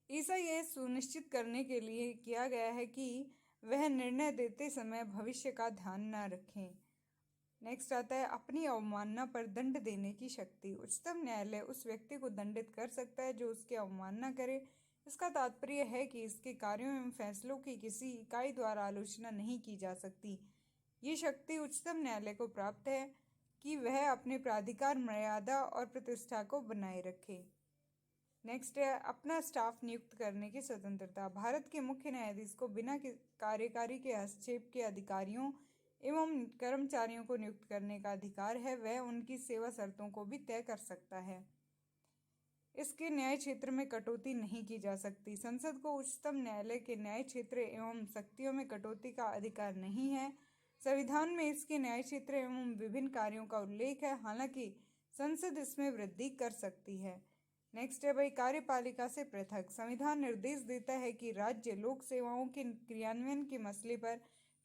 ऐसा यह सुनिश्चित करने के लिए किया गया है कि वह निर्णय देते समय भविष्य का ध्यान न रखें। नेक्स्ट आता है अपनी अवमानना पर दंड देने की शक्ति। उच्चतम न्यायालय उस व्यक्ति को दंडित कर सकता है जो उसकी अवमानना करे। इसका तात्पर्य है कि इसके कार्यों एवं फैसलों की किसी इकाई द्वारा आलोचना नहीं की जा सकती। ये शक्ति उच्चतम न्यायालय को प्राप्त है कि वह अपने प्राधिकार, मर्यादा और प्रतिष्ठा को बनाए रखे। नेक्स्ट है अपना स्टाफ नियुक्त करने की स्वतंत्रता। भारत के मुख्य न्यायाधीश को बिना कार्यकारी के हस्तक्षेप के अधिकारियों एवं कर्मचारियों को नियुक्त करने का अधिकार है। वह उनकी सेवा शर्तों को भी तय कर सकता है। इसके न्याय क्षेत्र में कटौती नहीं की जा सकती। संसद को उच्चतम न्यायालय के न्याय क्षेत्र एवं शक्तियों में कटौती का अधिकार नहीं है। संविधान में इसके न्याय क्षेत्र एवं विभिन्न कार्यों का उल्लेख है, हालांकि संसद इसमें वृद्धि कर सकती है। नेक्स्ट है भाई कार्यपालिका से पृथक। संविधान निर्देश देता है कि राज्य लोक सेवाओं के क्रियान्वयन के मसले पर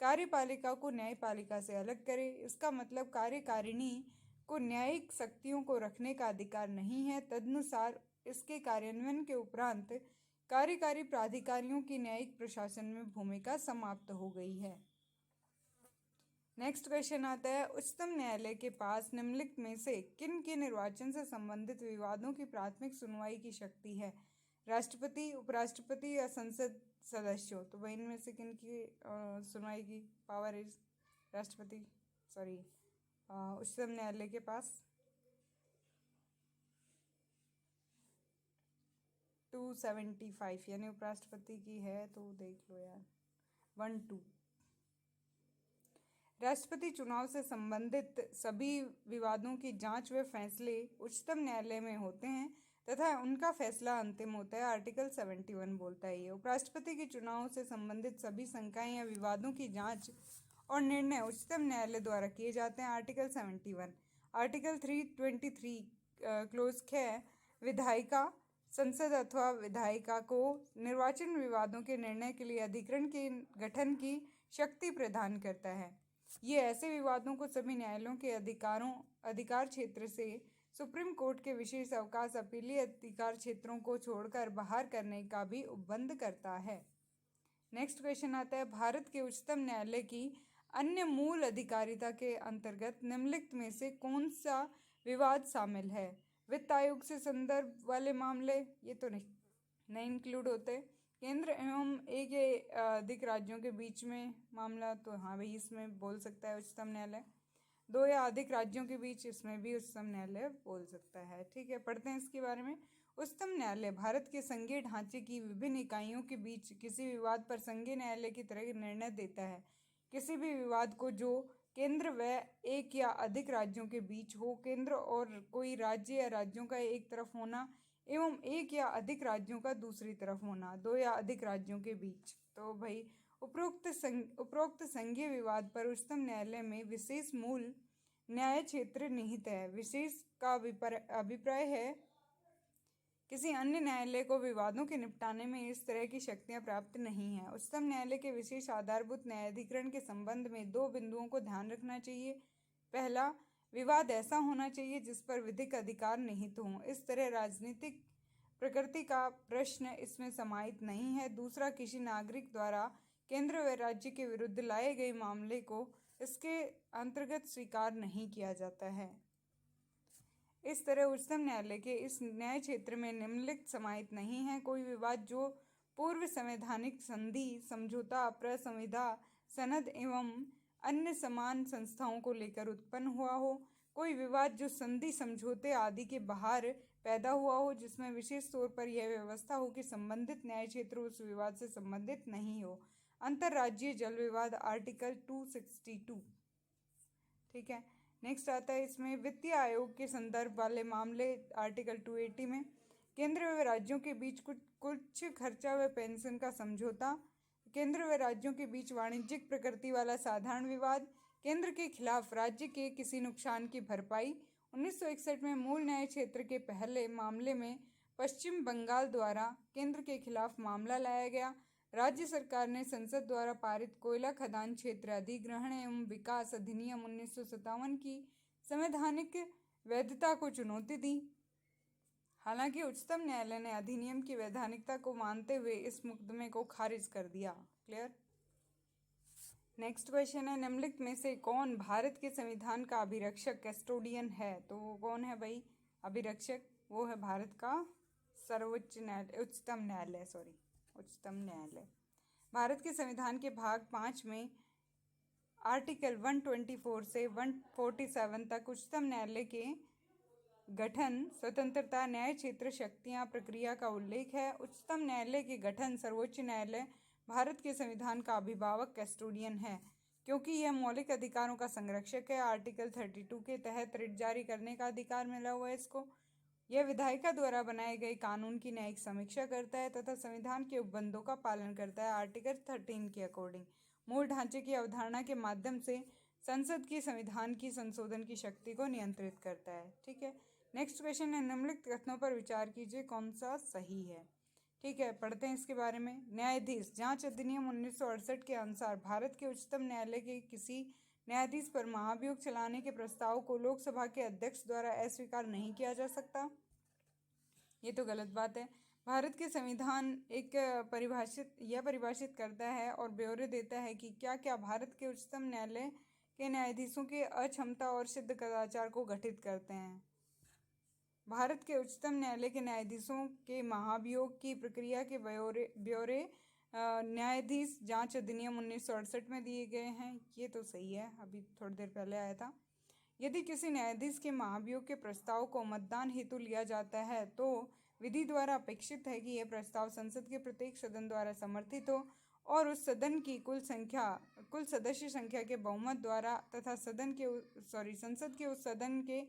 कार्यपालिका को न्यायपालिका से अलग करे। इसका मतलब कार्यकारिणी को न्यायिक शक्तियों को रखने का अधिकार नहीं है। तदनुसार इसके कार्यान्वयन के उपरांत कार्यकारी प्राधिकारियों की न्यायिक प्रशासन में भूमिका समाप्त हो गई है। नेक्स्ट क्वेश्चन आता है उच्चतम न्यायालय के पास निम्नलिखित में से किन के निर्वाचन से संबंधित विवादों की प्राथमिक सुनवाई की शक्ति है? राष्ट्रपति, उपराष्ट्रपति या संसद सदस्यों। तो वह इनमें से किन की सुनवाई की पावर इज राष्ट्रपति सॉरी उच्चतम न्यायालय के पास 275 यानी उपराष्ट्रपति की है, तो देख लो यार 1-2। राष्ट्रपति चुनाव से संबंधित सभी विवादों की जांच व फैसले उच्चतम न्यायालय में होते हैं तथा उनका फैसला अंतिम होता है। आर्टिकल 71 बोलता है ये। उपराष्ट्रपति के चुनाव से संबंधित सभी शंकाएं या विवादों की जांच और निर्णय उच्चतम न्यायालय द्वारा किए जाते हैं। आर्टिकल 71। आर्टिकल 323 क्लोज 6 विधायिका, संसद अथवा विधायिका को निर्वाचन विवादों के निर्णय के लिए अधिकरण के गठन की शक्ति प्रदान करता है। ये ऐसे विवादों को सभी न्यायालयों के अधिकार क्षेत्र से सुप्रीम कोर्ट के विशेष अवकाश अपीलीय अधिकार क्षेत्रों को छोड़कर बाहर करने का भी उपबंध करता है। नेक्स्ट क्वेश्चन आता है भारत के उच्चतम न्यायालय की अन्य मूल अधिकारिता के अंतर्गत निम्नलिखित में से कौन सा विवाद शामिल है? वित्त आयोग से संदर्भ वाले मामले ये तो नहीं इंक्लूड होते। केंद्र एवं एक या अधिक राज्यों के बीच में मामला, तो हाँ भाई इसमें बोल सकता है उच्चतम न्यायालय। 2 या अधिक राज्यों के बीच, इसमें भी उच्चतम न्यायालय बोल सकता है। ठीक है, पढ़ते हैं इसके बारे में। उच्चतम न्यायालय भारत के संघीय ढांचे की विभिन्न इकाइयों के बीच किसी विवाद पर संघीय न्यायालय की तरह निर्णय देता है। किसी भी विवाद को जो केंद्र व एक या अधिक राज्यों के बीच हो, केंद्र और कोई राज्य या राज्यों का एक तरफ होना एवं एक या अधिक राज्यों का दूसरी तरफ होना, 2 या अधिक राज्यों के बीच। तो भाई उपरोक्त संघीय विवाद पर उच्चतम न्यायालय में विशेष मूल न्याय क्षेत्र निहित है। विशेष का अभिप्राय है किसी अन्य न्यायालय को विवादों के निपटाने में इस तरह की शक्तियां प्राप्त नहीं है। उच्चतम न्यायालय के विशेष आधारभूत न्यायाधिकरण के संबंध में 2 बिंदुओं को ध्यान रखना चाहिए। पहला, विवाद ऐसा होना चाहिए जिस पर विधिक अधिकार निहित हों। इस तरह राजनीतिक प्रकृति का प्रश्न इसमें समाहित नहीं है। दूसरा, किसी नागरिक द्वारा केंद्र व राज्य के विरुद्ध लाए गए मामले को इसके अंतर्गत स्वीकार नहीं किया जाता है। इस तरह उच्चतम न्यायालय के इस न्याय क्षेत्र में निम्नलिखित समाहित नहीं है: कोई विवाद जो पूर्व संवैधानिक संधि, समझौता, प्रसंविदा, सनद एवं अन्य समान संस्थाओं को लेकर उत्पन्न हुआ हो। कोई विवाद जो संधि, समझौते आदि के बाहर पैदा हुआ हो, जिसमें विशेष तौर पर यह व्यवस्था हो कि संबंधित न्याय क्षेत्र उस विवाद से संबंधित नहीं हो। अंतर्राज्यीय जल विवाद, आर्टिकल 262। ठीक है, नेक्स्ट आता है इसमें वित्तीय आयोग के संदर्भ वाले मामले, आर्टिकल 280 में। केंद्र व राज्यों के बीच कुछ खर्चा व पेंशन का समझौता। केंद्र व राज्यों के बीच वाणिज्यिक प्रकृति वाला साधारण विवाद। केंद्र के खिलाफ राज्य के किसी नुकसान की भरपाई। 1961 में मूल न्याय क्षेत्र के पहले मामले में पश्चिम बंगाल द्वारा केंद्र के खिलाफ मामला लाया गया। राज्य सरकार ने संसद द्वारा पारित कोयला खदान क्षेत्र अधिग्रहण एवं विकास अधिनियम 1957 की संवैधानिक वैधता को चुनौती दी। हालांकि उच्चतम न्यायालय ने अधिनियम की वैधानिकता को मानते हुए इस मुकदमे को खारिज कर दिया। क्लियर। नेक्स्ट क्वेश्चन है, निम्नलिखित में से कौन भारत के संविधान का अभिरक्षक कैस्टोडियन है? तो वो कौन है भाई अभिरक्षक? वो है भारत का उच्चतम न्यायालय। भारत के संविधान के भाग 5 में आर्टिकल 124 से 147 तक उच्चतम न्यायालय के गठन, स्वतंत्रता, न्याय क्षेत्र, शक्तियां, प्रक्रिया का उल्लेख है। उच्चतम न्यायालय के गठन, सर्वोच्च न्यायालय भारत के संविधान का अभिभावक कैस्टोडियन है, क्योंकि यह मौलिक अधिकारों का संरक्षक है। आर्टिकल 32 के तहत रिट जारी करने का अधिकार मिला हुआ है इसको। यह विधायिका द्वारा बनाए गए कानून की न्यायिक समीक्षा करता है तथा संविधान के उपबंधों का पालन करता है। आर्टिकल 13 के अकॉर्डिंग मूल ढांचे की अवधारणा के माध्यम से संसद की संविधान की संशोधन की शक्ति को नियंत्रित करता है। ठीक है, नेक्स्ट क्वेश्चन है, निम्नलिखित कथनों पर विचार कीजिए, कौन सा सही है? ठीक है, पढ़ते हैं इसके बारे में। न्यायाधीश जांच अधिनियम 1968 के अनुसार भारत के उच्चतम न्यायालय के किसी न्यायाधीश पर महाभियोग चलाने के प्रस्ताव को लोकसभा के अध्यक्ष द्वारा अस्वीकार नहीं किया जा सकता। ये तो गलत बात है। भारत के संविधान एक परिभाषित करता है और ब्यौरे देता है कि क्या क्या भारत के उच्चतम न्यायालय के न्यायाधीशों के अक्षमता और सिद्ध कदाचार को गठित करते हैं। भारत के उच्चतम न्यायालय के न्यायाधीशों के महाभियोग की प्रक्रिया के ब्यौरे न्यायाधीश जांच अधिनियम 1968 में दिए गए हैं। ये तो सही है, अभी थोड़ी देर पहले आया था। यदि किसी न्यायाधीश के महाभियोग के प्रस्ताव को मतदान हेतु लिया जाता है तो विधि द्वारा अपेक्षित है कि यह प्रस्ताव संसद के प्रत्येक सदन द्वारा समर्थित हो और उस सदन की कुल सदस्य संख्या के बहुमत द्वारा तथा संसद के उस सदन के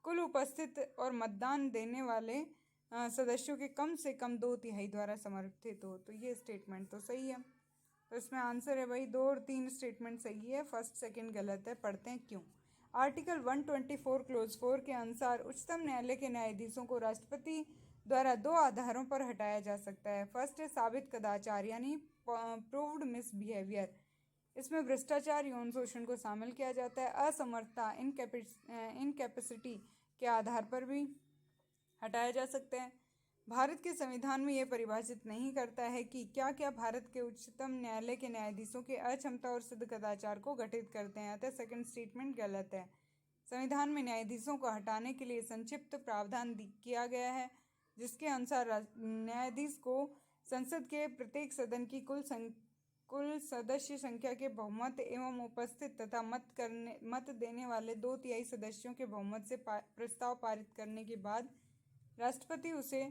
कुल उपस्थित और मतदान देने वाले सदस्यों के कम से कम 2/3 द्वारा समर्थित हो। तो ये स्टेटमेंट तो सही है। तो इसमें आंसर है भाई 2 और 3 स्टेटमेंट सही है, फर्स्ट सेकंड गलत है। पढ़ते हैं क्यों। आर्टिकल 124 क्लोज 4 के अनुसार उच्चतम न्यायालय के न्यायाधीशों को राष्ट्रपति द्वारा 2 आधारों पर हटाया जा सकता है। फर्स्ट है साबित कदाचार यानी प्रूव्ड मिसबिहेवियर। इसमें भ्रष्टाचार, यौन शोषण को शामिल किया जाता है। असमर्थता, इनकैपेसिटी के आधार पर भी हटाया जा सकता है। भारत के संविधान में यह परिभाषित नहीं करता है कि क्या क्या भारत के उच्चतम न्यायालय के न्यायाधीशों के अक्षमता और सिद्ध कदाचार को गठित करते हैं, अतः सेकंड स्टेटमेंट गलत है। संविधान में न्यायाधीशों को हटाने के लिए संक्षिप्त प्रावधान किया गया है, जिसके अनुसार न्यायाधीश को संसद के प्रत्येक सदन की कुल सदस्य संख्या के बहुमत एवं उपस्थित तथा मत देने वाले 2/3 सदस्यों के बहुमत से प्रस्ताव पारित करने के बाद राष्ट्रपति उसे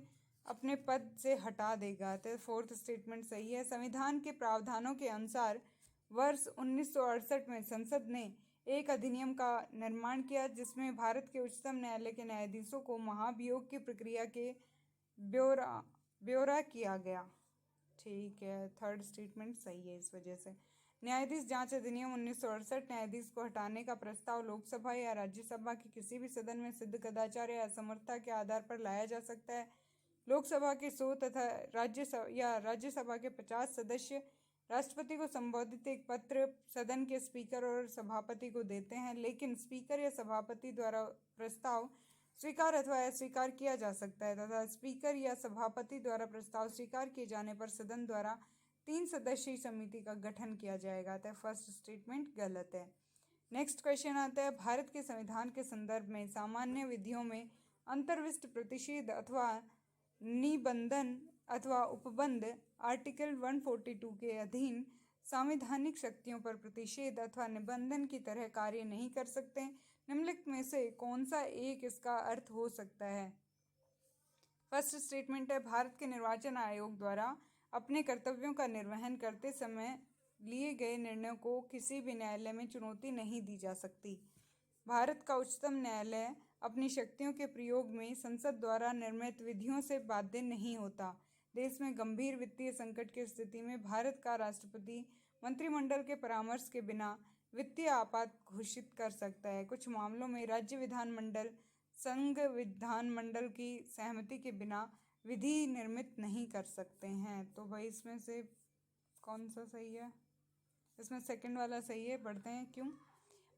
अपने पद से हटा देगा। तो फोर्थ स्टेटमेंट सही है। संविधान के प्रावधानों के अनुसार वर्ष 1968 में संसद ने एक अधिनियम का निर्माण किया, जिसमें भारत के उच्चतम न्यायालय के न्यायाधीशों को महाभियोग की प्रक्रिया के ब्यौरा किया गया। ठीक है, थर्ड स्टेटमेंट सही है। इस वजह से न्यायाधीश जांच अधिनियम 1968 न्यायाधीश को हटाने का प्रस्ताव लोकसभा या राज्यसभा के किसी भी सदन में सिद्ध कदाचार या असमर्थता के आधार पर लाया जा सकता है। लोकसभा के 100 तथा राज्यसभा के 50 सदस्य राष्ट्रपति को संबोधित एक पत्र सदन के स्पीकर और सभापति को देते हैं, लेकिन स्पीकर या सभापति द्वारा प्रस्ताव स्वीकार अथवा अस्वीकार किया जा सकता है तथा स्पीकर या सभापति द्वारा प्रस्ताव स्वीकार किए जाने पर सदन द्वारा 3 सदस्यीय समिति का गठन किया जाएगा। तो फर्स्ट स्टेटमेंट गलत है। नेक्स्ट क्वेश्चन आता है, भारत के संविधान के संदर्भ में सामान्य विधियों में अंतर्विष्ट प्रतिषेध अथवा निबंधन अथवा उपबंध आर्टिकल 142 के अधीन संवैधानिक शक्तियों पर प्रतिषेध अथवा निबंधन की तरह कार्य नहीं कर सकते। निम्नलिखित में से कौन सा एक इसका अर्थ हो सकता है? फर्स्ट स्टेटमेंट है, भारत के निर्वाचन आयोग द्वारा अपने कर्तव्यों का निर्वहन करते समय लिए गए निर्णयों को किसी भी न्यायालय में चुनौती नहीं दी जा सकती। भारत का उच्चतम न्यायालय अपनी शक्तियों के प्रयोग में संसद द्वारा निर्मित विधियों से बाध्य नहीं होता। देश में गंभीर वित्तीय संकट की स्थिति में भारत का राष्ट्रपति मंत्रिमंडल के परामर्श के बिना वित्तीय आपात घोषित कर सकता है। कुछ मामलों में राज्य विधानमंडल संघ विधानमंडल की सहमति के बिना विधि निर्मित नहीं कर सकते हैं। तो भाई इसमें से कौन सा सही है? इसमें सेकंड वाला सही है। पढ़ते हैं क्यों।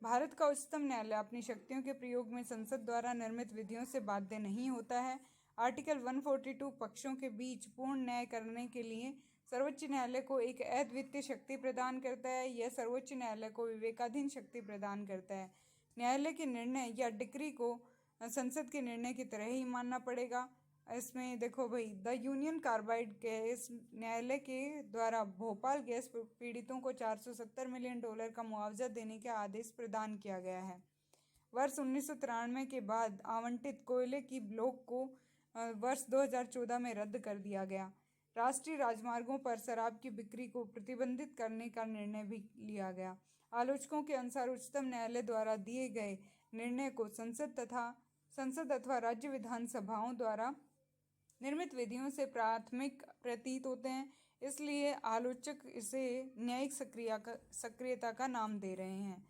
भारत का उच्चतम न्यायालय अपनी शक्तियों के प्रयोग में संसद द्वारा निर्मित विधियों से बाध्य नहीं होता है। आर्टिकल 142 पक्षों के बीच पूर्ण न्याय करने के लिए सर्वोच्च न्यायालय को एक अद्वितीय शक्ति प्रदान करता है। यह सर्वोच्च न्यायालय को विवेकाधीन शक्ति प्रदान करता है। न्यायालय के निर्णय या डिक्री को संसद के निर्णय की तरह ही मानना पड़ेगा। इसमें देखो भाई, द यूनियन कार्बाइड गैस न्यायालय के द्वारा भोपाल गैस पीड़ितों को $470 मिलियन का मुआवजा देने का आदेश प्रदान किया गया है। वर्ष 1993 के बाद आवंटित कोयले की ब्लॉक को वर्ष 2014 में रद्द कर दिया गया। राष्ट्रीय राजमार्गों पर शराब की बिक्री को प्रतिबंधित करने का निर्णय भी लिया गया। आलोचकों के अनुसार उच्चतम न्यायालय द्वारा दिए गए निर्णय को संसद अथवा राज्य विधानसभाओं द्वारा निर्मित विधियों से प्राथमिक प्रतीत होते हैं, इसलिए आलोचक इसे न्यायिक सक्रियता का नाम दे रहे हैं।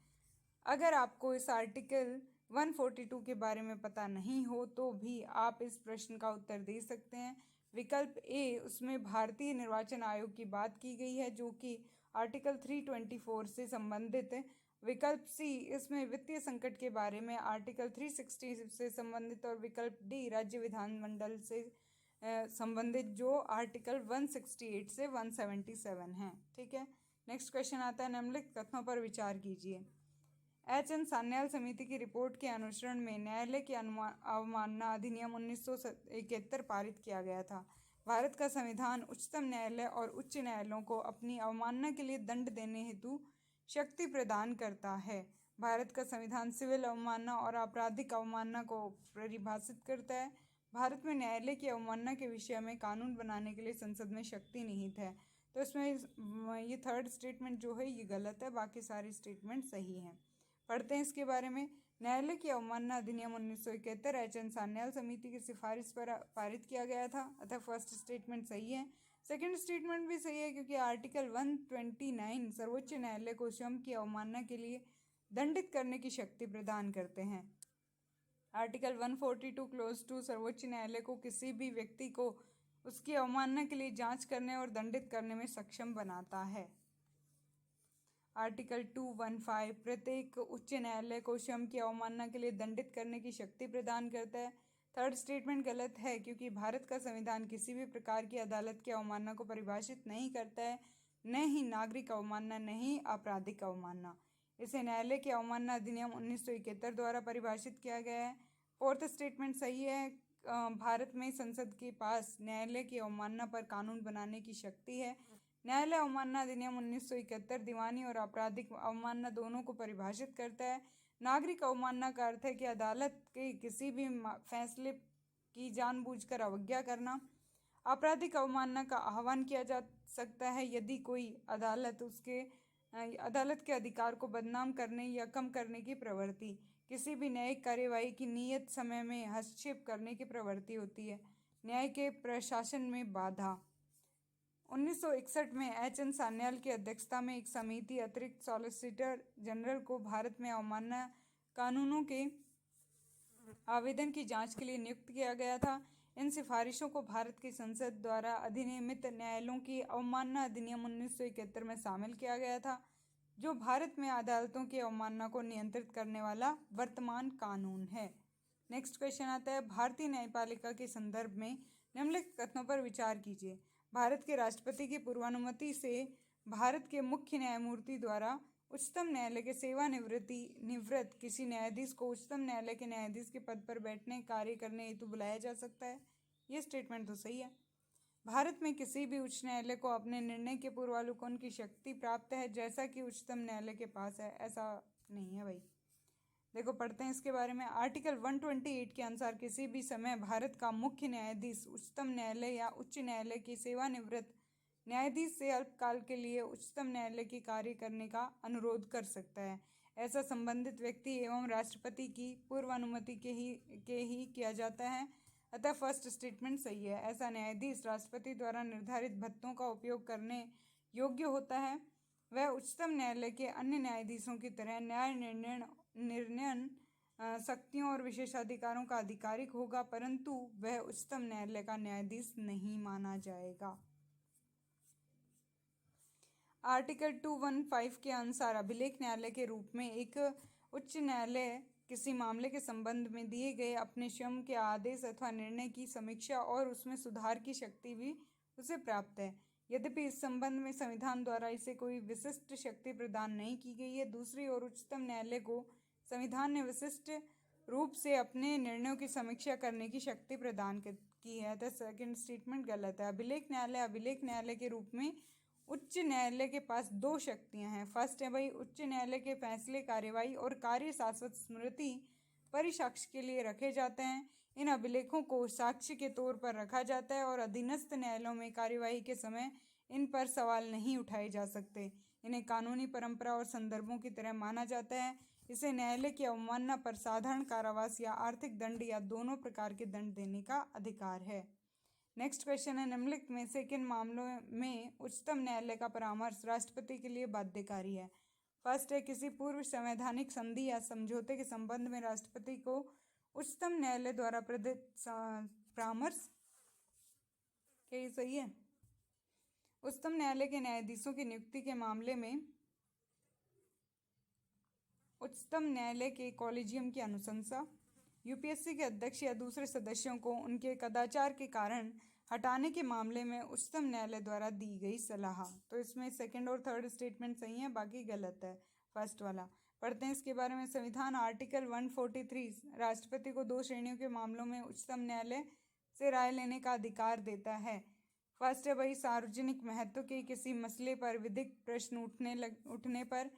अगर आपको इस आर्टिकल 142 के बारे में पता नहीं हो तो भी आप इस प्रश्न का उत्तर दे सकते हैं। विकल्प ए, उसमें भारतीय निर्वाचन आयोग की बात की गई है जो कि आर्टिकल 324 से संबंधित है। विकल्प सी, इसमें वित्तीय संकट के बारे में आर्टिकल 360 से संबंधित, और विकल्प डी, राज्य विधानमंडल से संबंधित जो आर्टिकल 168 से 177 है। ठीक है, नेक्स्ट क्वेश्चन आता है, निम्नलिखित कथनों पर विचार कीजिए। एच.एन. सान्याल समिति की रिपोर्ट के अनुसरण में न्यायालय की अवमानना अधिनियम 1971 पारित किया गया था। भारत का संविधान उच्चतम न्यायालय और उच्च न्यायालयों को अपनी अवमानना के लिए दंड देने हेतु शक्ति प्रदान करता है। भारत का संविधान सिविल अवमानना और आपराधिक अवमानना को परिभाषित करता है। भारत में न्यायालय की अवमानना के विषय में कानून बनाने के लिए संसद में शक्ति निहित है। तो इसमें ये थर्ड स्टेटमेंट जो है ये गलत है, बाकी सारी स्टेटमेंट सही हैं। पढ़ते हैं इसके बारे में। न्यायालय की अवमानना अधिनियम 1971 एच.एन. सान्याल समिति की सिफारिश पर पारित किया गया था, अतः फर्स्ट स्टेटमेंट सही है। सेकंड स्टेटमेंट भी सही है क्योंकि आर्टिकल 129 सर्वोच्च न्यायालय को स्वयं की अवमानना के लिए दंडित करने की शक्ति प्रदान करते हैं। आर्टिकल 142 क्लोज 2 सर्वोच्च न्यायालय को किसी भी व्यक्ति को उसकी अवमानना के लिए जांच करने और दंडित करने में सक्षम बनाता है। आर्टिकल 215 प्रत्येक उच्च न्यायालय को स्वयं की अवमानना के लिए दंडित करने की शक्ति प्रदान करता है। थर्ड स्टेटमेंट गलत है क्योंकि भारत का संविधान किसी भी प्रकार की अदालत की अवमानना को परिभाषित नहीं करता है, न ही नागरिक अवमानना, न ही आपराधिक अवमानना। इसे न्यायालय की अवमानना अधिनियम 1971 द्वारा परिभाषित किया गया है। फोर्थ स्टेटमेंट सही है। भारत में संसद के पास न्यायालय की अवमानना पर कानून बनाने की शक्ति है। न्यायालय अवमानना अधिनियम 1971 दीवानी और आपराधिक अवमानना दोनों को परिभाषित करता है। नागरिक अवमानना का अर्थ है कि अदालत के किसी भी फैसले की जानबूझकर अवज्ञा करना। आपराधिक अवमानना का आह्वान किया जा सकता है यदि कोई अदालत के अधिकार को बदनाम करने या कम करने की प्रवृत्ति, किसी भी न्यायिक कार्यवाही की नियत समय में हस्तक्षेप करने की प्रवृत्ति होती है। न्याय के प्रशासन में बाधा। 1961 में एच.एन. सान्याल की अध्यक्षता में एक समिति अतिरिक्त सॉलिसिटर जनरल को भारत में अवमानना कानूनों के आवेदन की जांच के लिए नियुक्त किया गया था। इन सिफारिशों को भारत की संसद द्वारा अधिनियमित न्यायालयों की अवमानना अधिनियम 1971 में शामिल किया गया था, जो भारत में अदालतों की अवमानना को नियंत्रित करने वाला वर्तमान कानून है। नेक्स्ट क्वेश्चन आता है, भारतीय न्यायपालिका के संदर्भ में निम्नलिखित कथनों पर विचार कीजिए। भारत के राष्ट्रपति की पूर्वानुमति से भारत के मुख्य न्यायमूर्ति द्वारा उच्चतम न्यायालय के सेवानिवृत्त किसी न्यायाधीश को उच्चतम न्यायालय के न्यायाधीश के पद पर बैठने कार्य करने हेतु बुलाया जा सकता है। ये स्टेटमेंट तो सही है। भारत में किसी भी उच्च न्यायालय को अपने निर्णय के पूर्वावलोकन की शक्ति प्राप्त है जैसा कि उच्चतम न्यायालय के पास है, ऐसा नहीं है भाई। देखो पढ़ते हैं इसके बारे में। आर्टिकल 128 के अनुसार किसी भी समय भारत का मुख्य न्यायाधीश उच्चतम न्यायालय या उच्च न्यायालय की सेवानिवृत्त न्यायाधीश से अल्पकाल के लिए उच्चतम न्यायालय की कार्य करने का अनुरोध कर सकता है। ऐसा संबंधित व्यक्ति एवं राष्ट्रपति की पूर्वानुमति के ही किया जाता है, अतः फर्स्ट स्टेटमेंट सही है। ऐसा न्यायाधीश राष्ट्रपति द्वारा निर्धारित भत्तों का उपयोग करने योग्य होता है। वह उच्चतम न्यायालय के अन्य न्यायाधीशों की तरह न्याय निर्णयन शक्तियों और विशेषाधिकारों का अधिकारिक होगा, परंतु वह उच्चतम न्यायालय का न्यायाधीश नहीं माना जाएगा। आर्टिकल 215 के अनुसार अभिलेख न्यायालय के रूप में एक उच्च न्यायालय किसी मामले के संबंध में दिए गए अपने स्वयं के आदेश अथवा निर्णय की समीक्षा और उसमें सुधार की शक्ति भी उसे प्राप्त है। यद्यपि इस संबंध में संविधान द्वारा इसे कोई विशिष्ट शक्ति प्रदान नहीं की गई है। दूसरी ओर उच्चतम न्यायालय को संविधान ने विशिष्ट रूप से अपने निर्णयों की समीक्षा करने की शक्ति प्रदान की है। द सेकंड स्टेटमेंट गलत है। अभिलेख न्यायालय के रूप में उच्च न्यायालय के पास दो शक्तियां हैं। फर्स्ट है भाई, उच्च न्यायालय के फैसले कार्यवाही और कार्य शाश्वत स्मृति परिसाक्ष्य के लिए रखे जाते हैं। इन अभिलेखों को साक्ष्य के तौर पर रखा जाता है और अधीनस्थ न्यायालयों में कार्यवाही के समय इन पर सवाल नहीं उठाए जा सकते। इन्हें कानूनी परंपरा और संदर्भों की तरह माना जाता है। इसे न्यायालय की अवमानना पर साधारण कारावास या आर्थिक दंड या दोनों प्रकार के दंड देने का अधिकार है। नेक्स्ट क्वेश्चन है, निम्नलिखित में से किन मामलों में उच्चतम न्यायालय का परामर्श राष्ट्रपति के लिए बाध्यकारी है? फर्स्ट है, किसी पूर्व संवैधानिक संधि या समझौते के संबंध में राष्ट्रपति को उच्चतम न्यायालय द्वारा प्रदत्त परामर्श। क्या ये सही है? उच्चतम न्यायालय के न्यायाधीशों की नियुक्ति के मामले में उच्चतम न्यायालय के कॉलेजियम की अनुशंसा, यूपीएससी के अध्यक्ष या दूसरे सदस्यों को उनके कदाचार के कारण हटाने के मामले में उच्चतम न्यायालय द्वारा दी गई सलाह। तो इसमें सेकंड और थर्ड स्टेटमेंट सही है, बाकी गलत है फर्स्ट वाला। पढ़ते हैं इसके बारे में। संविधान आर्टिकल 143 राष्ट्रपति को दो श्रेणियों के मामलों में उच्चतम न्यायालय से राय लेने का अधिकार देता है। फर्स्ट है भाई, सार्वजनिक महत्व के किसी मसले पर विधिक प्रश्न उठने पर।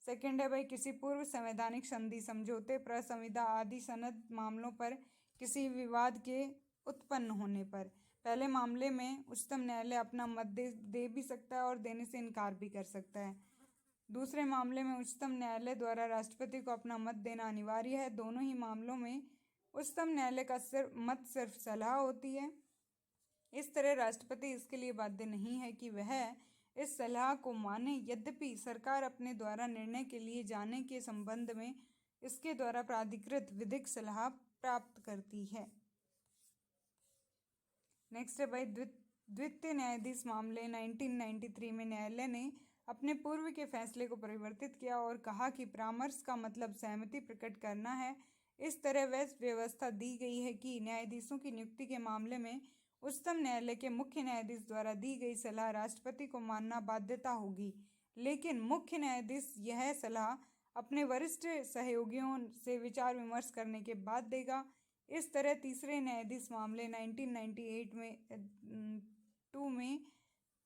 सेकंड है भाई, किसी पूर्व संवैधानिक संधि, समझौते, प्रसंविदा आदि सनद मामलों पर किसी विवाद के उत्पन्न होने पर। पहले मामले में उच्चतम न्यायालय अपना मत दे भी सकता है और देने से इनकार भी कर सकता है। दूसरे मामले में उच्चतम न्यायालय द्वारा राष्ट्रपति को अपना मत देना अनिवार्य है। दोनों ही मामलों में उच्चतम न्यायालय का मत सिर्फ सलाह होती है। इस तरह राष्ट्रपति इसके लिए बाध्य नहीं है कि वह इस सलाह को माने। यद्यपि सरकार अपने द्वारा निर्णय के लिए जाने के संबंध में इसके द्वारा प्राधिकृत विधिक सलाह प्राप्त करती है। नेक्स्ट है भाई, द्वितीय न्यायाधीश मामले 1993 में न्यायालय ने अपने पूर्व के फैसले को परिवर्तित किया और कहा कि परामर्श का मतलब सहमति प्रकट करना है। इस तरह वह व्यवस्था दी गई है कि न्यायाधीशों की नियुक्ति के मामले में उच्चतम न्यायालय के मुख्य न्यायाधीश द्वारा दी गई सलाह राष्ट्रपति को मानना बाध्यता होगी, लेकिन मुख्य न्यायाधीश यह सलाह अपने वरिष्ठ सहयोगियों से विचार विमर्श करने के बाद देगा। इस तरह तीसरे न्यायाधीश मामले 1998 में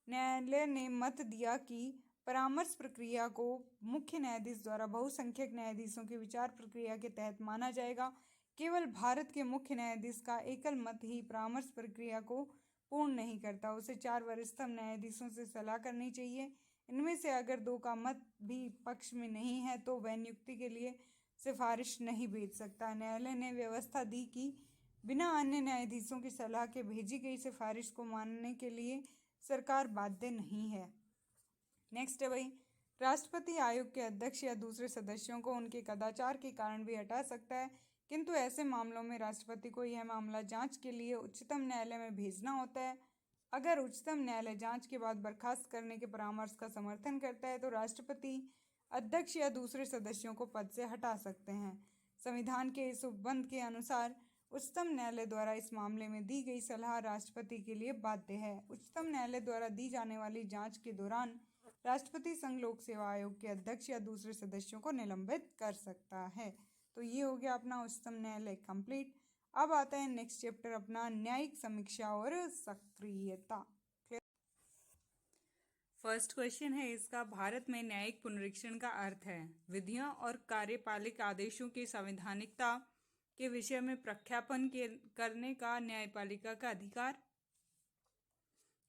न्यायालय ने मत दिया कि परामर्श प्रक्रिया को मुख्य न्यायाधीश द्वारा बहुसंख्यक न्यायाधीशों की विचार प्रक्रिया के तहत माना जाएगा। केवल भारत के मुख्य न्यायाधीश का एकल मत ही परामर्श प्रक्रिया को पूर्ण नहीं करता। उसे 4 वरिष्ठतम न्यायाधीशों से सलाह करनी चाहिए। इनमें से अगर 2 का मत भी पक्ष में नहीं है तो वह नियुक्ति के लिए सिफारिश नहीं भेज सकता। न्यायालय ने व्यवस्था दी कि बिना अन्य न्यायाधीशों की सलाह के भेजी गई सिफारिश को मानने के लिए सरकार बाध्य नहीं है। नेक्स्ट है भाई, राष्ट्रपति आयोग के अध्यक्ष या दूसरे सदस्यों को उनके कदाचार के कारण भी हटा सकता है, किंतु ऐसे मामलों में राष्ट्रपति को यह मामला जांच के लिए उच्चतम न्यायालय में भेजना होता है। अगर उच्चतम न्यायालय जांच के बाद बर्खास्त करने के परामर्श का समर्थन करता है तो राष्ट्रपति अध्यक्ष या दूसरे सदस्यों को पद से हटा सकते हैं। संविधान के इस उपबंध के अनुसार उच्चतम न्यायालय द्वारा इस मामले में दी गई सलाह राष्ट्रपति के लिए बाध्य है। उच्चतम न्यायालय द्वारा दी जाने वाली जांच के दौरान राष्ट्रपति संघ लोक सेवा आयोग के अध्यक्ष या दूसरे सदस्यों को निलंबित कर सकता है। तो ये हो गया अपना उच्चतम न्यायालय कंप्लीट। अब आता है नेक्स्ट चैप्टर अपना न्यायिक समीक्षा और सक्रियता। फर्स्ट क्वेश्चन है इसका, भारत में न्यायिक पुनरीक्षण का अर्थ है विधियों और कार्यपालिक आदेशों की संवैधानिकता के विषय में प्रख्यापन करने का न्यायपालिका का अधिकार,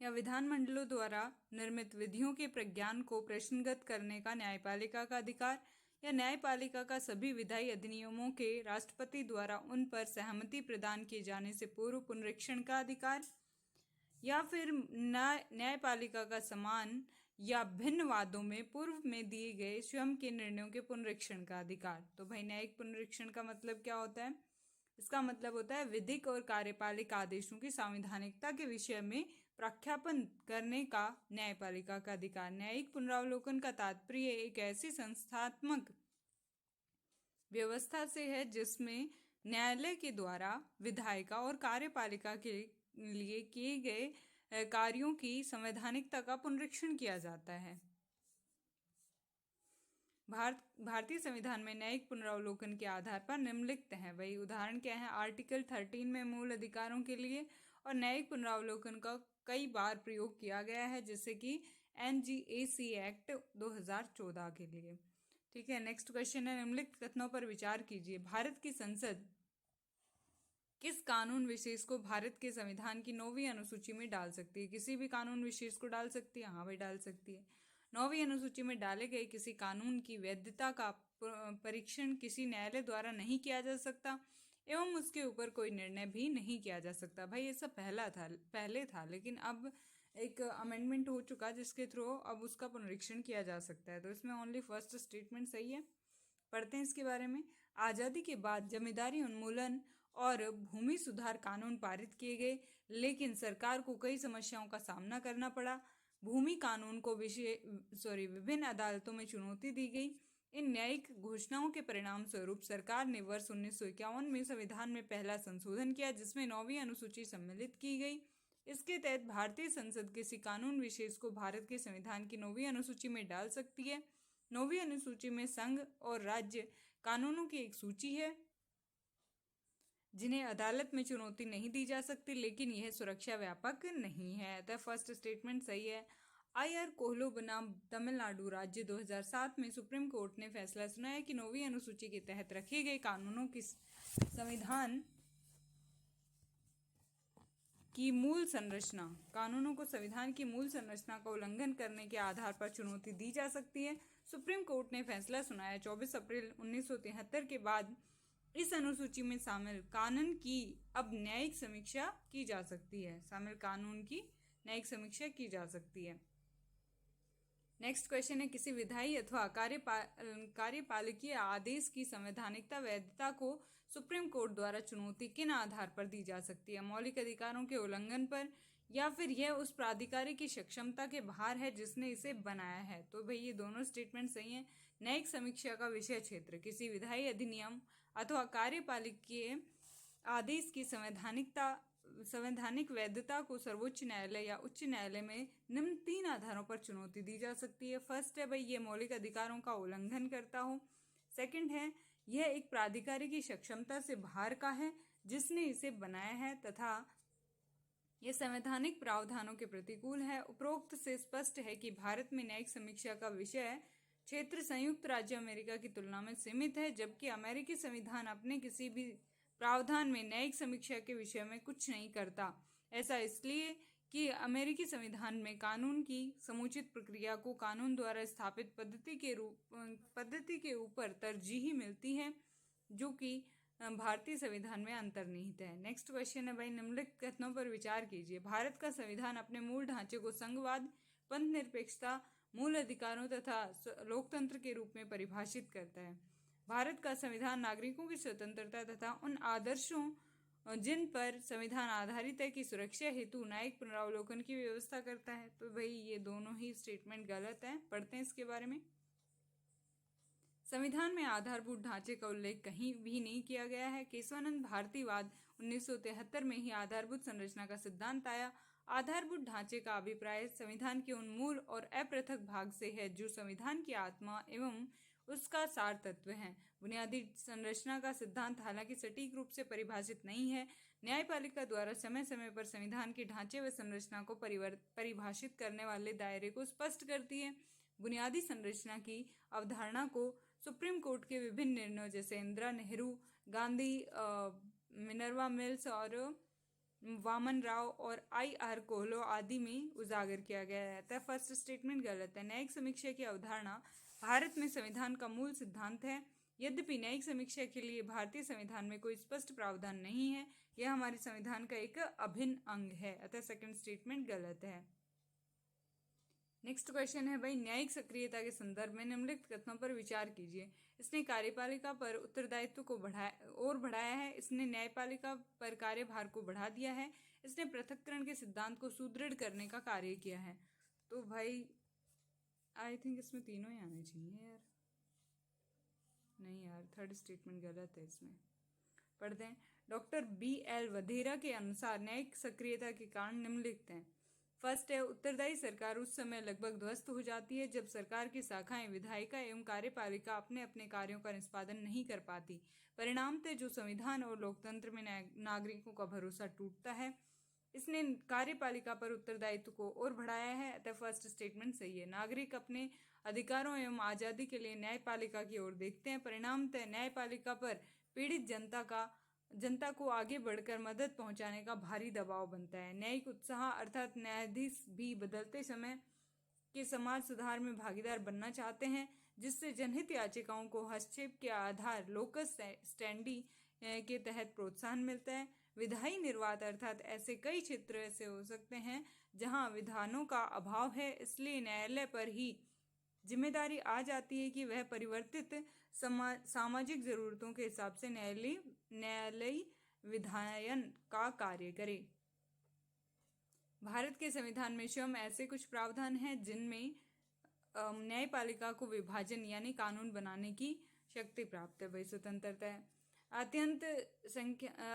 या विधानमंडलों द्वारा निर्मित विधियों के प्रज्ञान को प्रश्नगत करने का न्यायपालिका का अधिकार, या न्यायपालिका का सभी विधायी अधिनियमों के राष्ट्रपति द्वारा उन पर सहमति प्रदान किए जाने से पूर्व पुनरीक्षण का अधिकार, या फिर न्यायपालिका का समान या भिन्न वादों में पूर्व में दिए गए स्वयं के निर्णयों के पुनरीक्षण का अधिकार। तो भाई न्यायिक पुनरीक्षण का मतलब क्या होता है? इसका मतलब होता है विधिक और कार्यपालिक आदेशों की संवैधानिकता के विषय में प्रख्यापन करने का न्यायपालिका का अधिकार। न्यायिक पुनरावलोकन का तात्पर्य एक ऐसी संस्थात्मक व्यवस्था से है जिसमें न्यायालय के द्वारा विधायिका और कार्यपालिका के लिए किए गए कार्यों की संवैधानिकता का पुनरीक्षण किया जाता है। भारतीय संविधान में न्यायिक पुनरावलोकन के आधार पर निम्नलिखित हैं। वही उदाहरण क्या है? आर्टिकल 13 में मूल अधिकारों के लिए और न्यायिक पुनरावलोकन का कई बार प्रयोग किया गया है, जैसे कि NGAC एक्ट 2014 के लिए। ठीक है, नेक्स्ट क्वेश्चन है, निम्नलिखित कथनों पर विचार कीजिए। भारत की संसद किस कानून विशेष को भारत के संविधान की 9वीं अनुसूची में डाल सकती है? किसी भी कानून विशेष को डाल सकती है? हाँ भाई, डाल सकती है। 9वीं अनुसूची में डाले गए किसी कानून की वैधता का परीक्षण किसी न्यायालय द्वारा नहीं किया जा सकता एवं उसके ऊपर कोई निर्णय भी नहीं किया जा सकता। भाई ये सब पहले था, लेकिन अब एक अमेंडमेंट हो चुका जिसके थ्रू अब उसका पुनरीक्षण किया जा सकता है। तो इसमें ओनली फर्स्ट स्टेटमेंट सही है। पढ़ते हैं इसके बारे में। आज़ादी के बाद जमींदारी उन्मूलन और भूमि सुधार कानून पारित किए गए, लेकिन सरकार को कई समस्याओं का सामना करना पड़ा। भूमि कानून को विभिन्न अदालतों में चुनौती दी गई। इन न्यायिक घोषणाओं के परिणाम स्वरूप सरकार ने वर्ष 1951 में संविधान में पहला संशोधन किया, जिसमें 9वीं अनुसूची सम्मिलित की गई। इसके तहत भारतीय संसद किसी कानून विशेष को भारत के संविधान की 9वीं अनुसूची में डाल सकती है। 9वीं अनुसूची में संघ और राज्य कानूनों की एक सूची है जिन्हें अदालत में चुनौती नहीं दी जा सकती, लेकिन यह सुरक्षा व्यापक नहीं है। अतः फर्स्ट स्टेटमेंट सही है। IR कोहलो बनाम तमिलनाडु राज्य 2007 में सुप्रीम कोर्ट ने फैसला सुनाया कि 9वीं अनुसूची के तहत रखे गए कानूनों की कानूनों को संविधान की मूल संरचना का उल्लंघन करने के आधार पर चुनौती दी जा सकती है। सुप्रीम कोर्ट ने फैसला सुनाया 24 अप्रैल 1973 के बाद इस अनुसूची में शामिल कानून की अब न्यायिक समीक्षा की जा सकती है। नेक्स्ट क्वेश्चन है, किसी विधायी अथवा कार्यपालिकीय आदेश की संवैधानिकता वैधता को सुप्रीम कोर्ट द्वारा चुनौती किन आधार पर दी जा सकती है? मौलिक अधिकारों के उल्लंघन पर, या फिर यह उस प्राधिकारी की सक्षमता के बाहर है जिसने इसे बनाया है? तो भाई ये दोनों स्टेटमेंट सही है। न्यायिक समीक्षा का विषय क्षेत्र किसी विधायी अधिनियम अथवा कार्यपालिकीय आदेश की संवैधानिक वैधता को सर्वोच्च न्यायालय या उच्च न्यायालय में निम्न 3 आधारों पर चुनौती दी जा सकती है। फर्स्ट है भाई, ये मौलिक अधिकारों का उल्लंघन करता हो। सेकंड है, यह एक प्राधिकारी की सक्षमता से बाहर का है जिसने इसे बनाया है, तथा यह संवैधानिक प्रावधानों के प्रतिकूल है। उपरोक्त से स्पष्ट है कि भारत में न्यायिक समीक्षा का विषय क्षेत्र संयुक्त राज्य अमेरिका की तुलना में सीमित है, जबकि अमेरिकी संविधान अपने किसी भी प्रावधान में न्यायिक समीक्षा के विषय में कुछ नहीं करता। ऐसा इसलिए कि अमेरिकी संविधान में कानून की समुचित प्रक्रिया को कानून द्वारा स्थापित पद्धति के ऊपर तरजीह मिलती है, जो कि भारतीय संविधान में अंतर्निहित है। नेक्स्ट क्वेश्चन है भाई, निम्नलिखित कथनों पर विचार कीजिए। भारत का संविधान अपने मूल ढांचे को संघवाद, पंथ निरपेक्षता, मूल अधिकारों तथा लोकतंत्र के रूप में परिभाषित करता है। भारत का संविधान नागरिकों की स्वतंत्रता तथा उन आदर्शों जिन पर संविधान आधारित है की सुरक्षा हेतु न्यायिक पुनरावलोकन की व्यवस्था करता है। तो भाई ये दोनों ही स्टेटमेंट गलत हैं। पढ़ते हैं इसके बारे में। संविधान में आधारभूत ढांचे का उल्लेख कहीं भी नहीं किया गया है। केशवानंद भारतीवाद 1973 में ही आधारभूत संरचना का सिद्धांत आया। आधारभूत ढांचे का अभिप्राय संविधान के उन मूल और अपृथक भाग से है जो संविधान की आत्मा एवं उसका सार तत्व है। बुनियादी संरचना का सिद्धांत हालांकि सटीक रूप से परिभाषित नहीं है। न्यायपालिका द्वारा समय समय पर संविधान के ढांचे व संरचना को परिभाषित करने वाले दायरे को स्पष्ट करती है। बुनियादी संरचना की अवधारणा को सुप्रीम कोर्ट के विभिन्न निर्णयों जैसे इंदिरा, नेहरू, गांधी, मिनर्वा मिल्स और वामन राव और IR कोहलो आदि में उजागर किया गया है। अतः फर्स्ट स्टेटमेंट गलत है। न्यायिक समीक्षा की अवधारणा भारत में संविधान का मूल सिद्धांत है। यद्यपि न्यायिक समीक्षा के लिए भारतीय संविधान में कोई स्पष्ट प्रावधान नहीं है, यह हमारे संविधान का एक अभिन्न अंग है। अतः सेकंड स्टेटमेंट गलत है। नेक्स्ट क्वेश्चन है भाई, न्यायिक सक्रियता के संदर्भ में निम्नलिखित कथनों पर विचार कीजिए। इसने कार्यपालिका पर उत्तरदायित्व को बढ़ाया है। इसने न्यायपालिका पर कार्यभार को बढ़ा दिया है। इसने पृथक्करण के सिद्धांत को सुदृढ़ करने का कार्य किया है। तो भाई आई थिंक इसमें तीनों ही आने चाहिए यार। नहीं यार, थर्ड स्टेटमेंट गलत है इसमें। पढ़ते हैं। डॉक्टर BL वधेरा के अनुसार न्यायिक सक्रियता के कारण निम्नलिखित हैं। फर्स्ट है, उत्तरदायी सरकार उस समय लगभग ध्वस्त हो जाती है जब सरकार की शाखाएं, विधायिका एवं कार्यपालिका अपने अपने कार्यों का निष्पादन नहीं कर पाती। परिणामतः जो संविधान और लोकतंत्र में नागरिकों का भरोसा टूटता है, इसने कार्यपालिका पर उत्तरदायित्व को और बढ़ाया है। अतः फर्स्ट स्टेटमेंट सही है। नागरिक अपने अधिकारों एवं आज़ादी के लिए न्यायपालिका की ओर देखते हैं। परिणामतः न्यायपालिका पर पीड़ित जनता को आगे बढ़कर मदद पहुंचाने का भारी दबाव बनता है। न्यायिक उत्साह अर्थात न्यायाधीश भी बदलते समय के समाज सुधार में भागीदार बनना चाहते हैं, जिससे जनहित याचिकाओं को हस्तक्षेप के आधार लोकस स्टैंडी के तहत प्रोत्साहन मिलता है। विधायी निर्वात अर्थात ऐसे कई क्षेत्र ऐसे हो सकते हैं जहां विधानों का अभाव है, इसलिए न्यायालय पर ही जिम्मेदारी आ जाती है कि वह परिवर्तित सामाजिक जरूरतों के हिसाब से न्यायालयी विधायन का कार्य करे। भारत के संविधान में स्वयं ऐसे कुछ प्रावधान हैं जिनमें न्यायपालिका को विभाजन यानी कानून बनाने की शक्ति प्राप्त है। भाई स्वतंत्रता है।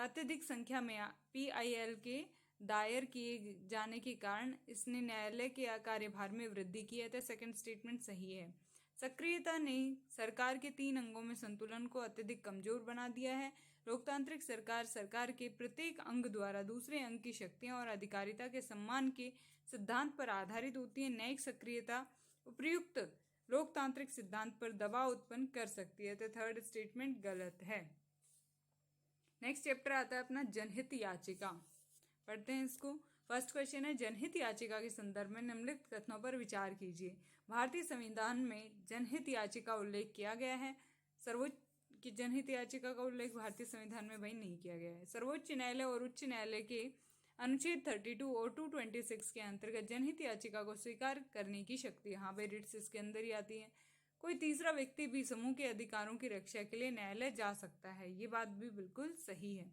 अत्यधिक संख्या में PIL के दायर किए जाने के कारण इसने न्यायालय के कार्यभार में वृद्धि की है। तो सेकंड स्टेटमेंट सही है। सक्रियता ने सरकार के 3 अंगों में संतुलन को अत्यधिक कमजोर बना दिया है। लोकतांत्रिक सरकार के प्रत्येक अंग द्वारा दूसरे अंग की शक्तियां और अधिकारिता के सम्मान के सिद्धांत पर आधारित होती है। न्यायिक सक्रियता उपयुक्त लोकतांत्रिक सिद्धांत पर दबाव उत्पन्न कर सकती है। तो थर्ड स्टेटमेंट गलत है। नेक्स्ट चैप्टर आता है अपना जनहित याचिका। पढ़ते हैं इसको। फर्स्ट क्वेश्चन है, जनहित याचिका के संदर्भ में निम्नलिखित कथनों पर विचार कीजिए। भारतीय संविधान में जनहित याचिका उल्लेख किया गया है। सर्वोच्च की जनहित याचिका का उल्लेख भारतीय संविधान में भाई नहीं किया गया है। सर्वोच्च न्यायालय और उच्च न्यायालय के अनुच्छेद 32 और 226 के अंतर्गत जनहित याचिका को स्वीकार करने की शक्ति यहाँ पे रिट्स इसके अंदर ही आती है। कोई तीसरा व्यक्ति भी समूह के अधिकारों की रक्षा के लिए न्यायालय जा सकता है। ये बात भी बिल्कुल सही है।